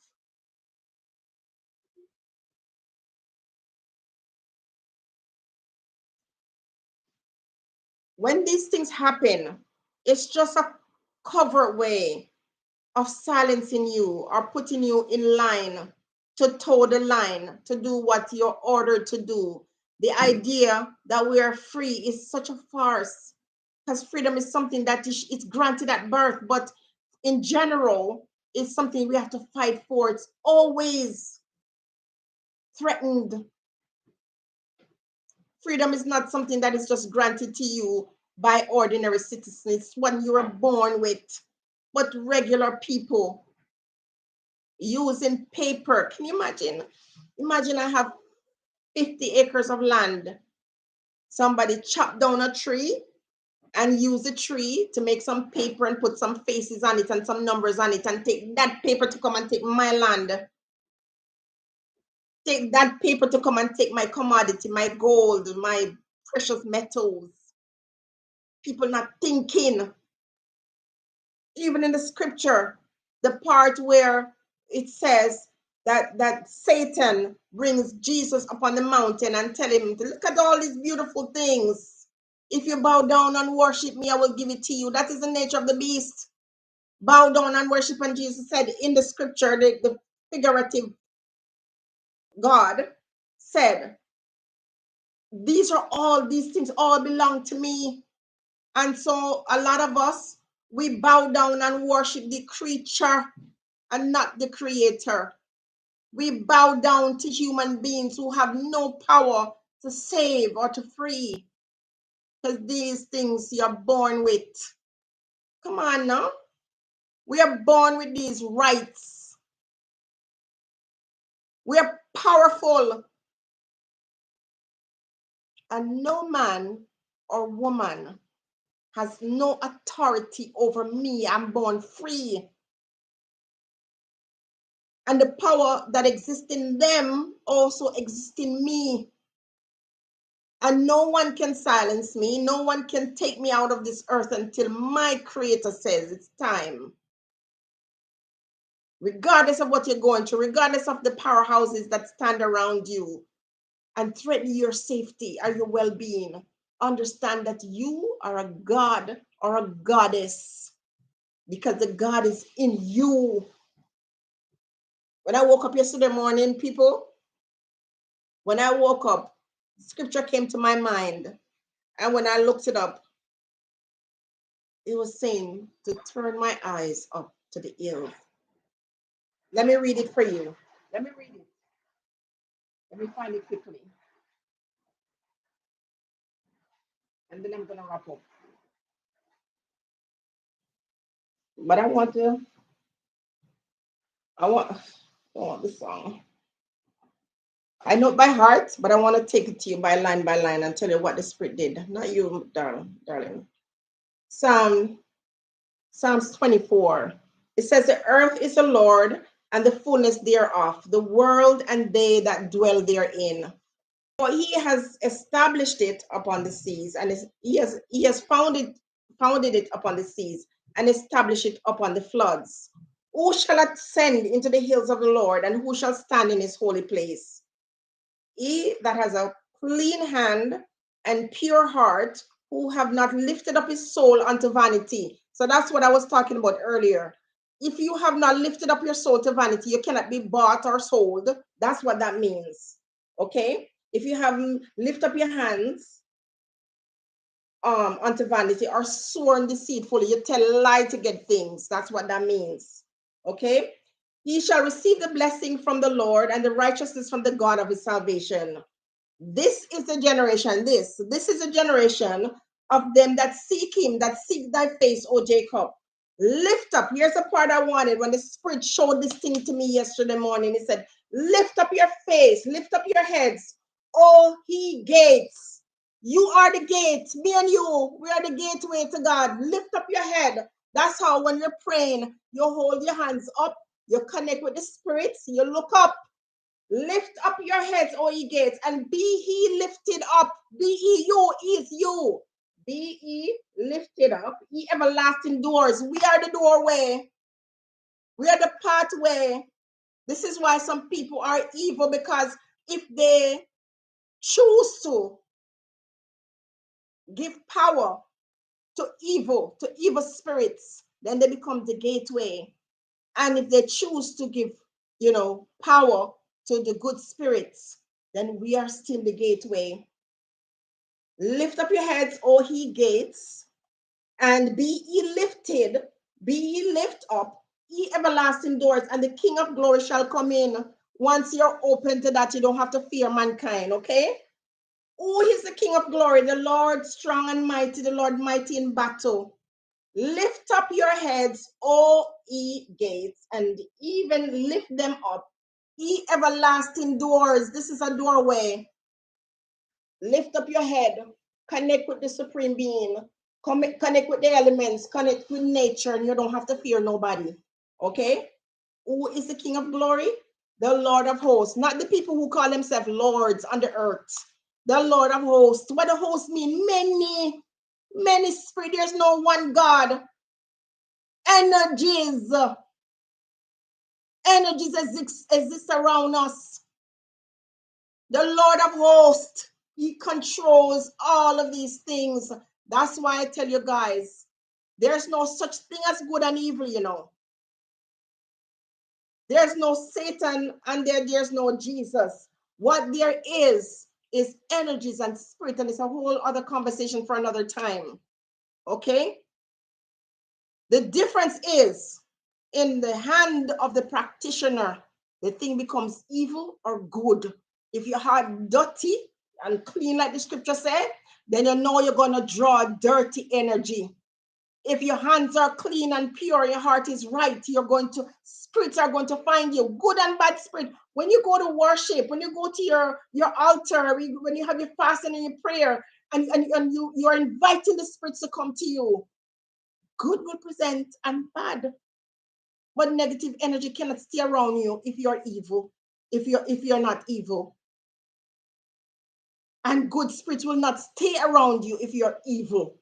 When these things happen, it's just a covert way of silencing you or putting you in line to toe the line, to do what you're ordered to do. The idea that we are free is such a farce, because freedom is something that it's granted at birth, but in general, it's something we have to fight for. It's always threatened. Freedom is not something that is just granted to you by ordinary citizens. It's what you are born with. But regular people using paper. Can you imagine? Imagine I have 50 acres of land. Somebody chop down a tree and use the tree to make some paper and put some faces on it and some numbers on it, and take that paper to come and take my land. Take that paper to come and take my commodity, my gold, my precious metals. People not thinking. Even in the scripture, the part where it says that Satan brings Jesus up on the mountain and tell him to look at all these beautiful things. If you bow down and worship me, I will give it to you. That is the nature of the beast. Bow down and worship. And Jesus said in the scripture, the figurative God said, these things all belong to me. And so a lot of us, we bow down and worship the creature and not the creator. We bow down to human beings who have no power to save or to free, because these things you're born with. Come on now. We are born with these rights. We are powerful. And no man or woman has no authority over me. I'm born free. And the power that exists in them also exists in me. And no one can silence me. No one can take me out of this earth until my Creator says it's time. Regardless of what you're going through, regardless of the powerhouses that stand around you and threaten your safety or your well being, understand that you are a God or a goddess because the God is in you. When I woke up yesterday morning, people, when I woke up, scripture came to my mind. And when I looked it up, it was saying to turn my eyes up to the hills. Let me read it for you. Let me read it. Let me find it quickly. And then I'm going to wrap up. But I want the song. I know it by heart, but I want to take it to you by line and tell you what the Spirit did. Not you, darling. Psalm, Psalms 24. It says, the earth is the Lord and the fullness thereof, the world and they that dwell therein. For he has established it upon the seas, and he has founded it upon the seas, and established it upon the floods. Who shall ascend into the hills of the Lord, and who shall stand in his holy place? He that has a clean hand and pure heart, who have not lifted up his soul unto vanity. So that's what I was talking about earlier. If you have not lifted up your soul to vanity, you cannot be bought or sold. That's what that means. Okay? If you haven't lift up your hands unto vanity or sworn deceitfully, you tell a lie to get things. That's what that means. Okay? He shall receive the blessing from the Lord and the righteousness from the God of his salvation. This is the generation, this is a generation of them that seek him, that seek thy face, O Jacob. Lift up. Here's the part I wanted when the Spirit showed this thing to me yesterday morning. He said, lift up your face, lift up your heads, O ye gates. You are the gate. Me and you, we are the gateway to God. Lift up your head. That's how when you're praying, you hold your hands up, you connect with the Spirit, you look up. Lift up your heads, O ye gates, and be ye lifted up. Be ye you, is you. Be ye lifted up, ye everlasting doors. We are the doorway. We are the pathway. This is why some people are evil, because if they choose to give power to evil spirits, then they become the gateway. And if they choose to give, power to the good spirits, then we are still the gateway. Lift up your heads, O ye gates, and be ye lifted, be ye lift up, ye everlasting doors, and the King of glory shall come in. Once you're open to that, you don't have to fear mankind, okay? Who is the King of glory? The Lord strong and mighty, the Lord mighty in battle. Lift up your heads, O ye gates, and even lift them up, ye everlasting doors. This is a doorway. Lift up your head, connect with the Supreme Being, connect with the elements, connect with nature, and you don't have to fear nobody. Okay? Who is the King of glory? The Lord of hosts, not the people who call themselves lords on the earth. The Lord of hosts. What the hosts mean? Many spirit. There's no one God. Energies exist around us. The Lord of hosts, he controls all of these things. That's why I tell you guys, there's no such thing as good and evil. There's no Satan and there's no Jesus. What there is energies and spirit, and it's a whole other conversation for another time. Okay? The difference is in the hand of the practitioner, the thing becomes evil or good. If your heart dirty and clean, like the scripture said, then you know you're going to draw dirty energy. If your hands are clean and pure, your heart is right, spirits are going to find you, good and bad spirit. When you go to worship, when you go to your altar, when you have your fasting and your prayer, and you're inviting the spirits to come to you, good will present and bad. But negative energy cannot stay around you if you're evil, if you're not evil. And good spirits will not stay around you if you're evil.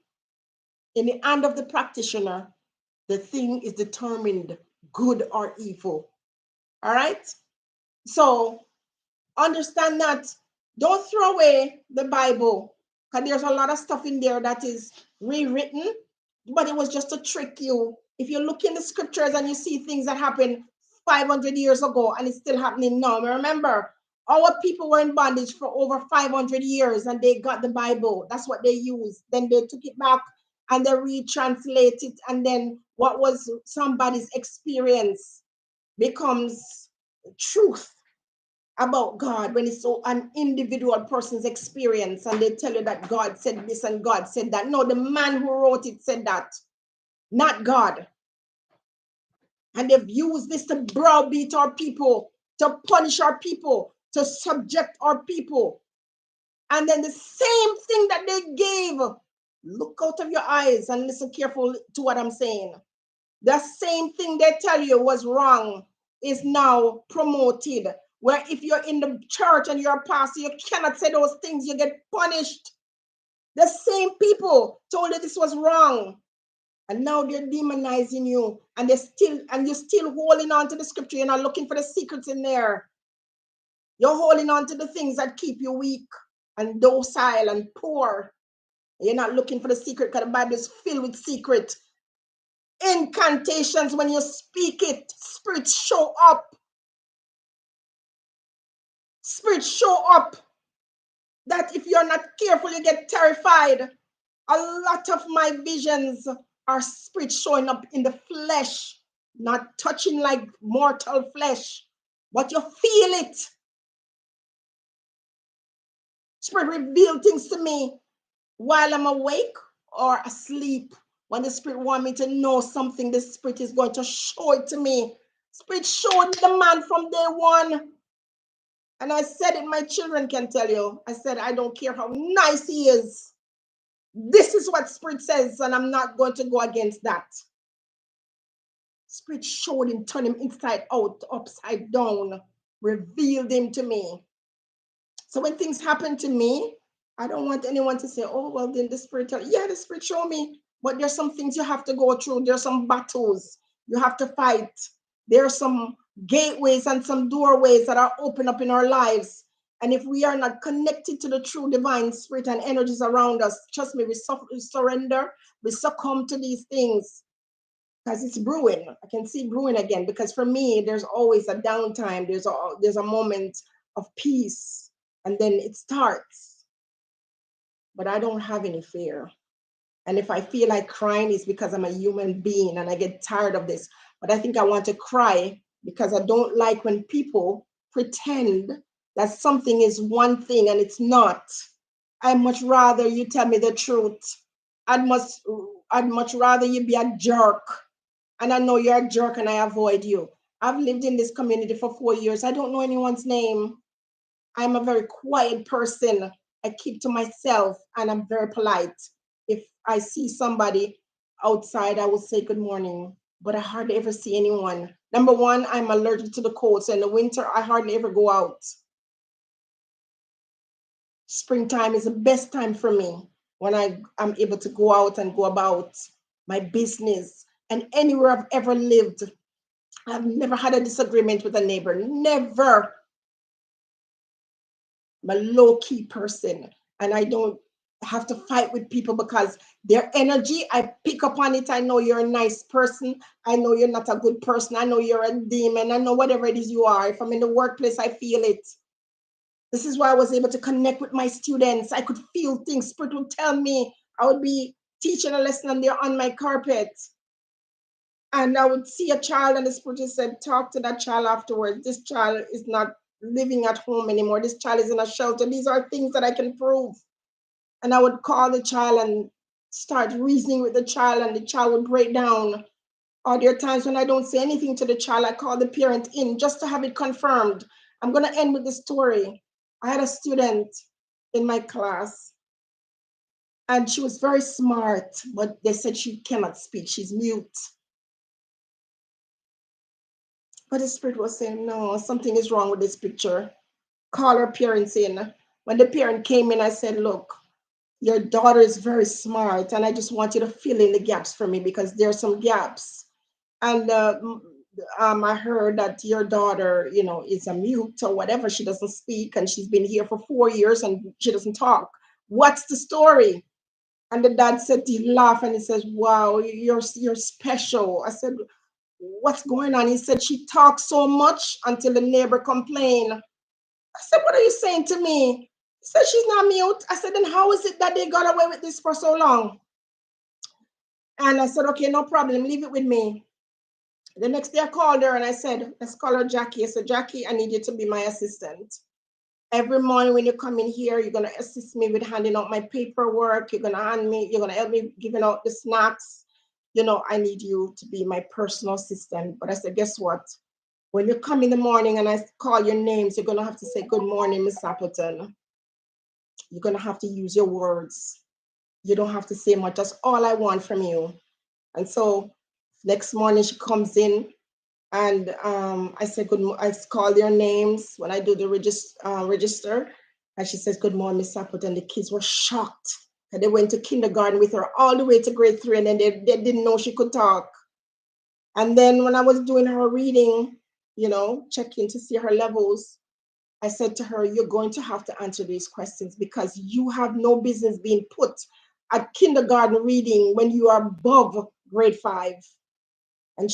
In the hand of the practitioner, the thing is determined good or evil. All right? So understand that. Don't throw away the Bible, because there's a lot of stuff in there that is rewritten, but it was just to trick you. If you look in the scriptures and you see things that happened 500 years ago and it's still happening now, remember, our people were in bondage for over 500 years and they got the Bible. That's what they used. Then they took it back and they retranslate it. And then what was somebody's experience becomes truth about God when it's so an individual person's experience, and they tell you that God said this and God said that. No, the man who wrote it said that, not God. And they've used this to browbeat our people, to punish our people, to subject our people. And then the same thing that they gave, look out of your eyes and listen carefully to what I'm saying. The same thing they tell you was wrong is now promoted. Where if you're in the church and you're a pastor, you cannot say those things, you get punished. The same people told you this was wrong. And now they're demonizing you, and you're still holding on to the scripture. You're not looking for the secrets in there. You're holding on to the things that keep you weak and docile and poor. You're not looking for the secret, because the Bible is filled with secret incantations. When you speak it, spirits show up. Spirits show up that if you're not careful, you get terrified. A lot of my visions are spirits showing up in the flesh, not touching like mortal flesh, but you feel it. Spirit reveal things to me while I'm awake or asleep. When the spirit want me to know something, the spirit is going to show it to me. Spirit showed the man from day one. And I said it, my children can tell you. I said, I don't care how nice he is. This is what Spirit says, and I'm not going to go against that. Spirit showed him, turned him inside out, upside down, revealed him to me. So when things happen to me, I don't want anyone to say, oh, well, then the Spirit, yeah, the Spirit showed me. But there's some things you have to go through. There's some battles you have to fight. There are some gateways and some doorways that are open up in our lives. And if we are not connected to the true divine spirit and energies around us, trust me, we surrender, we succumb to these things, because it's brewing. I can see brewing again, because for me, there's always a downtime. There's a moment of peace, and then it starts. But I don't have any fear. And if I feel like crying, it's because I'm a human being and I get tired of this. But I think I want to cry because I don't like when people pretend that something is one thing and it's not. I'd much rather you tell me the truth. I'd much rather you be a jerk. And I know you're a jerk and I avoid you. I've lived in this community for 4 years. I don't know anyone's name. I'm a very quiet person. I keep to myself and I'm very polite. If I see somebody outside, I will say good morning, but I hardly ever see anyone. Number one, I'm allergic to the cold. So in the winter, I hardly ever go out. Springtime is the best time for me when I'm able to go out and go about my business. And anywhere I've ever lived, I've never had a disagreement with a neighbor. Never. I'm a low-key person, and I don't have to fight with people because their energy, I pick up on it. I know you're a nice person. I know you're not a good person. I know you're a demon. I know whatever it is you are. If I'm in the workplace, I feel it. This is why I was able to connect with my students. I could feel things. Spirit would tell me. I would be teaching a lesson and they're on my carpet. And I would see a child and the spirit just said, talk to that child afterwards. This child is not living at home anymore. This child is in a shelter. These are things that I can prove. And I would call the child and start reasoning with the child, and the child would break down. Or there are times when I don't say anything to the child. I call the parent in just to have it confirmed. I'm going to end with the story. I had a student in my class, and she was very smart, but they said she cannot speak. She's mute. But the spirit was saying, no, something is wrong with this picture. Call her parents in. When the parent came in, I said, look, your daughter is very smart, and I just want you to fill in the gaps for me because there are some gaps. And I heard that your daughter, is a mute or whatever. She doesn't speak, and she's been here for 4 years and she doesn't talk. What's the story? And the dad said, he laughed and he says, wow, you're special. I said, what's going on? He said, she talks so much until the neighbor complained. I said, what are you saying to me? He said, she's not mute. I said, then how is it that they got away with this for so long? And I said, okay, no problem. Leave it with me. The next day I called her and I said, let's call her Jackie. I said, Jackie, I need you to be my assistant. Every morning when you come in here, you're going to assist me with handing out my paperwork. You're going to help me giving out the snacks. I need you to be my personal assistant. But I said, guess what? When you come in the morning and I call your names, you're going to have to say, good morning, Miss Appleton. You're going to have to use your words. You don't have to say much. That's all I want from you. And so next morning she comes in and I said, I call their names when I do the register. And she says, good morning, Miss Appleton. The kids were shocked. And they went to kindergarten with her all the way to grade 3, and then they didn't know she could talk. And then when I was doing her reading, checking to see her levels, I said to her, you're going to have to answer these questions because you have no business being put at kindergarten reading when you are above grade 5. And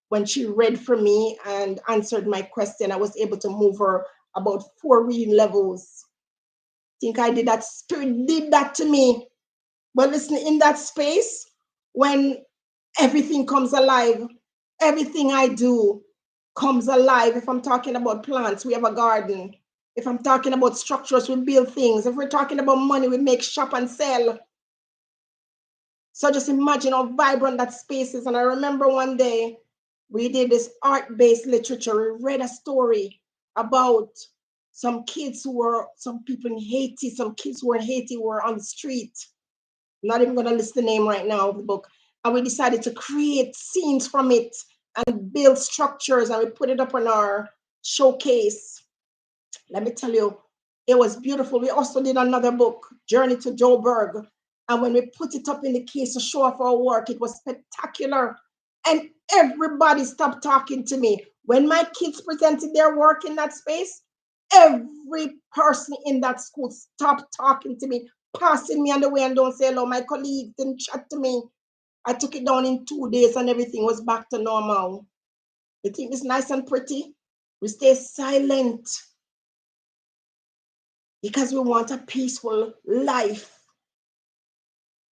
when she read for me and answered my question, I was able to move her about 4 reading levels. I think I did that. Spirit did that to me. But listen, in that space, when everything comes alive, everything I do comes alive. If I'm talking about plants, we have a garden. If I'm talking about structures, we build things. If we're talking about money, we make shop and sell. So just imagine how vibrant that space is. And I remember one day we did this art-based literature. We read a story about some people in Haiti, some kids who were in Haiti were on the street. I'm not even going to list the name right now of the book. And we decided to create scenes from it and build structures, and we put it up on our showcase. Let me tell you, it was beautiful. We also did another book, Journey to Joburg. And when we put it up in the case to show off our work, it was spectacular. And everybody stopped talking to me. When my kids presented their work in that space, every person in that school stopped talking to me, passing me on the way and don't say hello. My colleagues didn't chat to me. I took it down in 2 days and everything was back to normal. You think it's nice and pretty? We stay silent because we want a peaceful life.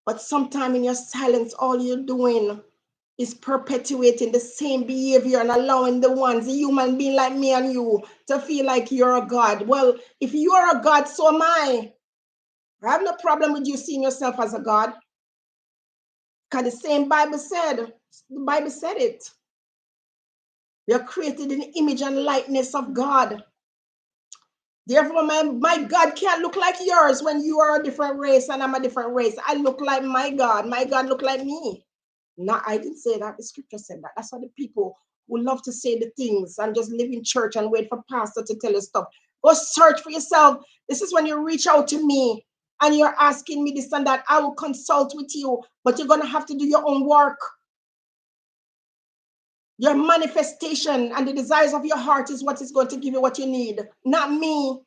But sometimes in your silence, all you're doing is perpetuating the same behavior and allowing the human being like me and you, to feel like you're a God. Well, if you're a God, so am I. I have no problem with you seeing yourself as a God. Because the Bible said it. You're created in the image and likeness of God. Therefore, my God can't look like yours when you are a different race and I'm a different race. I look like my God. My God look like me. No, I didn't say that. The scripture said that. That's why the people who love to say the things and just live in church and wait for pastor to tell you stuff. Go search for yourself. This is when you reach out to me and you're asking me this and that. I will consult with you, but you're going to have to do your own work. Your manifestation and the desires of your heart is what is going to give you what you need, not me.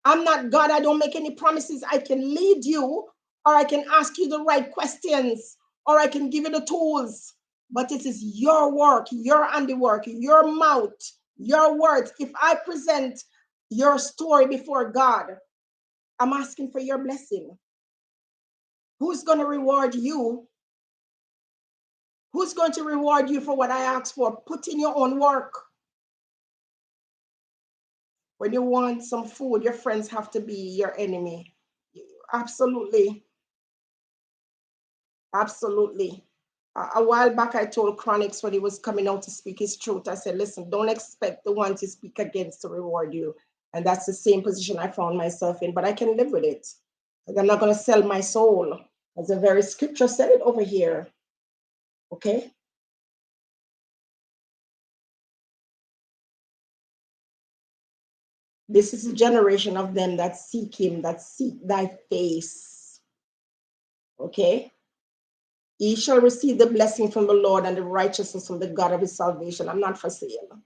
I'm not God. I don't make any promises. I can lead you, or I can ask you the right questions, or I can give you the tools. But it is your work, your handiwork, your mouth, your words. If I present your story before God, I'm asking for your blessing. Who's going to reward you? Who's going to reward you for what I asked for? Put in your own work. When you want some food, your friends have to be your enemy. Absolutely. Absolutely. A while back, I told Chronix when he was coming out to speak his truth, I said, listen, don't expect the one to speak against to reward you. And that's the same position I found myself in, but I can live with it. I'm not going to sell my soul. As the very scripture said it over here. Okay? This is a generation of them that seek him, that seek thy face. Okay? He shall receive the blessing from the Lord and the righteousness from the God of his salvation. I'm not for sale.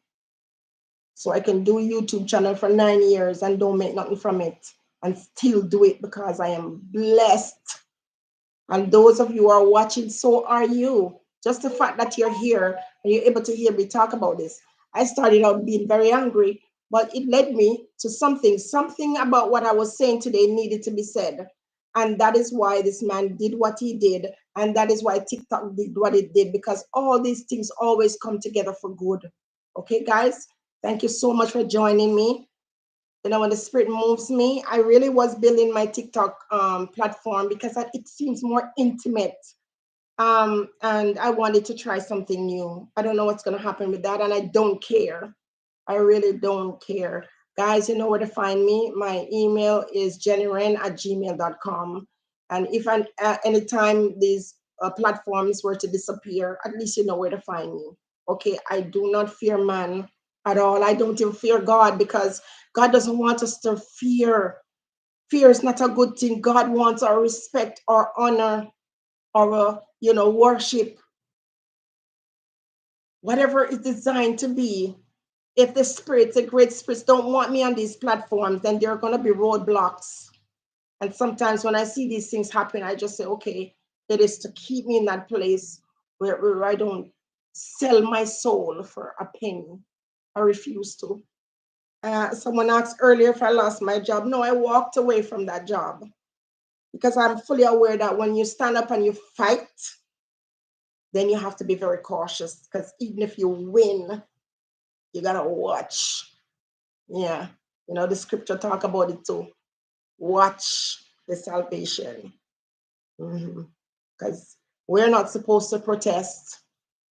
So I can do a YouTube channel for 9 years and don't make nothing from it and still do it because I am blessed. And those of you who are watching, so are you. Just the fact that you're here and you're able to hear me talk about this. I started out being very angry, but it led me to something. Something about what I was saying today needed to be said. And that is why this man did what he did. And that is why TikTok did what it did, because all these things always come together for good. Okay, guys? Thank you so much for joining me. When the spirit moves me, I really was building my TikTok platform because it seems more intimate. And I wanted to try something new. I don't know what's going to happen with that, and I don't care. I really don't care. Guys, you know where to find me. My email is jennyren@gmail.com. And if anytime these platforms were to disappear, at least you know where to find me. Okay, I do not fear man at all. I don't even fear God, because God doesn't want us to fear. Fear is not a good thing. God wants our respect, our honor, our worship, whatever is designed to be. If the great spirits don't want me on these platforms, then there are going to be roadblocks. And sometimes when I see these things happen, I just say, okay, it is to keep me in that place where I don't sell my soul for a penny. I refuse to. Someone asked earlier if I lost my job. No, I walked away from that job because I'm fully aware that when you stand up and you fight, then you have to be very cautious, because even if you win, you got to watch. Yeah. The scripture talk about it too. Watch the salvation. Because we're not supposed to protest.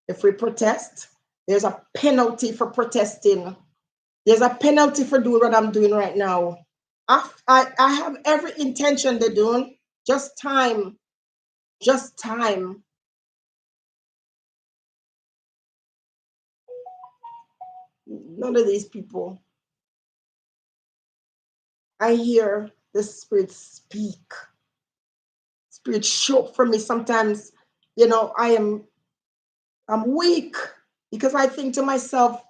If we protest, there's a penalty for protesting. There's a penalty for doing what I'm doing right now. I have every intention to do. Just time. Just time. None of these people. I hear the Spirit speak. Spirit show up for me. Sometimes, I'm weak because I think to myself,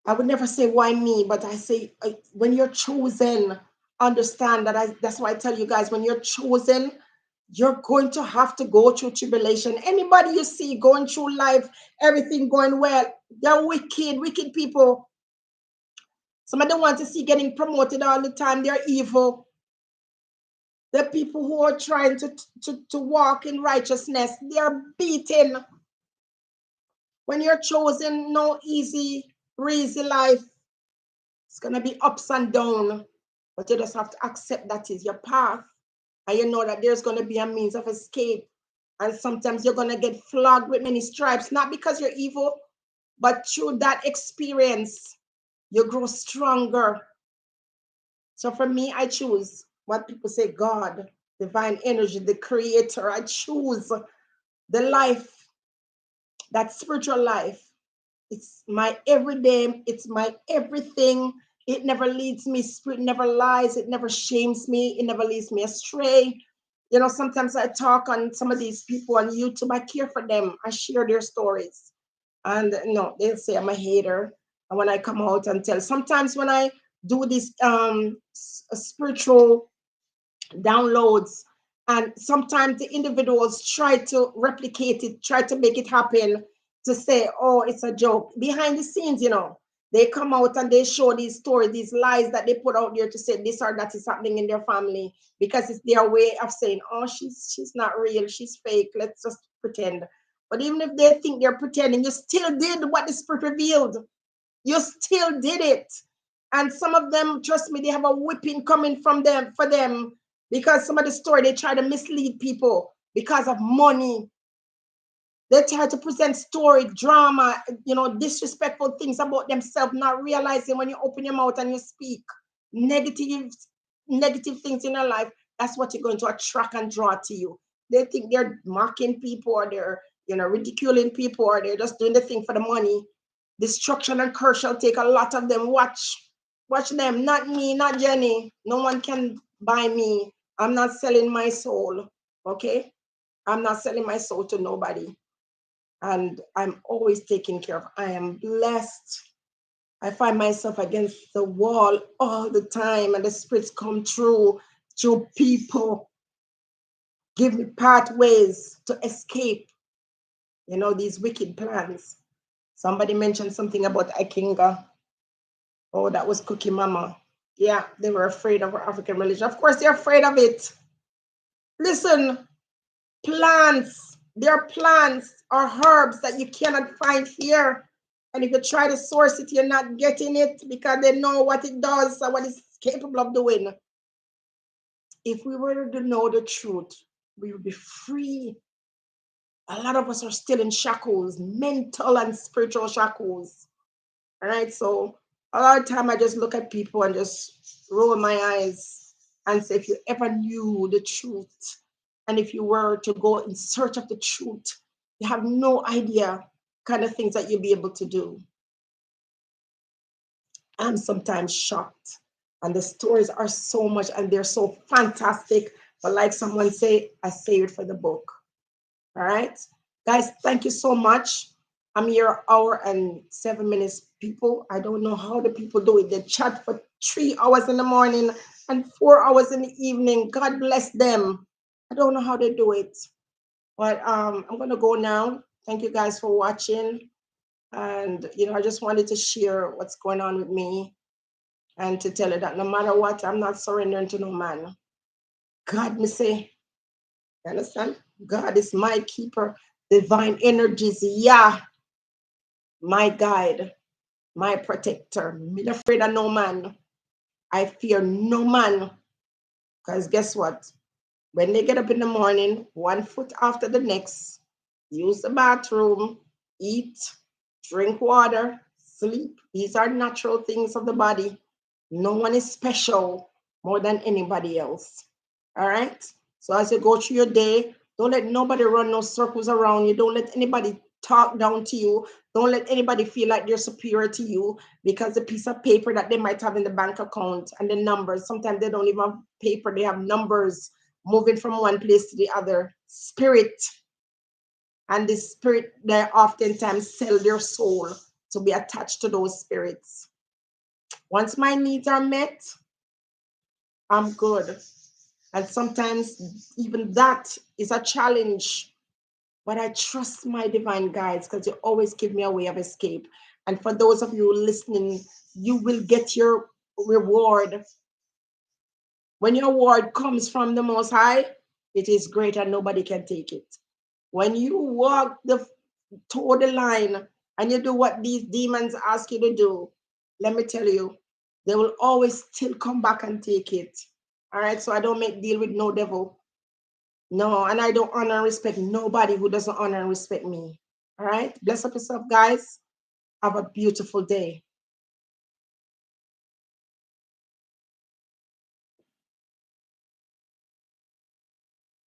I would never say why me, but I say when you're chosen, understand that that's why I tell you guys, when you're chosen, you're going to have to go through tribulation. Anybody you see going through life, everything going well, they're wicked people. Some of them want to see getting promoted all the time. They're evil. The people who are trying to walk in righteousness, they're beaten. When you're chosen, no easy, breezy life. It's going to be ups and downs, but you just have to accept that is your path. And you know that there's going to be a means of escape. And sometimes you're going to get flogged with many stripes, not because you're evil, but through that experience, you grow stronger. So for me, I choose what people say God, divine energy, the creator. I choose the life, that spiritual life. It's my everyday, it's my everything. It never leads me, spirit never lies, it never shames me, it never leads me astray. Sometimes I talk on some of these people on YouTube, I care for them, I share their stories. And no, they'll say I'm a hater. And when I come out and tell, sometimes when I do these spiritual downloads, and sometimes the individuals try to replicate it, try to make it happen, to say, oh, it's a joke. Behind the scenes, they come out and they show these stories, these lies that they put out there to say this or that is happening in their family, because it's their way of saying, oh, she's not real, she's fake, let's just pretend. But even if they think they're pretending, you still did what the Spirit revealed. You still did it. And some of them, trust me, they have a whipping coming from them for them, because some of the story, they try to mislead people because of money. They try to present story, drama, disrespectful things about themselves, not realizing when you open your mouth and you speak negative things in your life, that's what you're going to attract and draw to you. They think they're mocking people, or they're ridiculing people, or they're just doing the thing for the money. Destruction and curse shall take a lot of them. Watch. Watch them, not me, not Jenny. No one can buy me. I'm not selling my soul. Okay? I'm not selling my soul to nobody. And I'm always taken care of. I am blessed. I find myself against the wall all the time, and the spirits come through people, give me pathways to escape, these wicked plans. Somebody mentioned something about Ikinga. Oh, that was Cookie Mama. Yeah, they were afraid of our African religion. Of course, they're afraid of it. Listen, plants, there are plants or herbs that you cannot find here. And if you try to source it, you're not getting it because they know what it does and what it's capable of doing. If we were to know the truth, we would be free. A lot of us are still in shackles, mental and spiritual shackles. All right. So a lot of time I just look at people and just roll my eyes and say, if you ever knew the truth, and if you were to go in search of the truth, you have no idea kind of things that you'll be able to do. I'm sometimes shocked. And the stories are so much and they're so fantastic. But like someone say, I say it for the book. All right. Guys, thank you so much. I'm here 1 hour and 7 minutes, people. I don't know how the people do it. They chat for 3 hours in the morning and 4 hours in the evening. God bless them. I don't know how they do it. But I'm gonna go now. Thank you guys for watching. And I just wanted to share what's going on with me and to tell you that no matter what, I'm not surrendering to no man. God, me say, you understand? God is my keeper, divine energies, yeah, my guide, my protector. Me not afraid of no man. I fear no man. Because guess what? When they get up in the morning, one foot after the next, use the bathroom, eat, drink water, sleep. These are natural things of the body. No one is special more than anybody else. All right? So as you go through your day, don't let nobody run no circles around you. Don't let anybody talk down to you. Don't let anybody feel like they're superior to you because the piece of paper that they might have in the bank account and the numbers, sometimes they don't even have paper, they have numbers moving from one place to the other. Spirit. And the spirit, they oftentimes sell their soul to be attached to those spirits. Once my needs are met, I'm good. And sometimes even that is a challenge. But I trust my divine guides because you always give me a way of escape. And for those of you listening, you will get your reward. When your reward comes from the Most High, it is great and nobody can take it. When you walk toward the line and you do what these demons ask you to do, let me tell you, they will always still come back and take it. All right, so I don't make deal with no devil. No, and I don't honor and respect nobody who doesn't honor and respect me. All right, bless up yourself, guys. Have a beautiful day.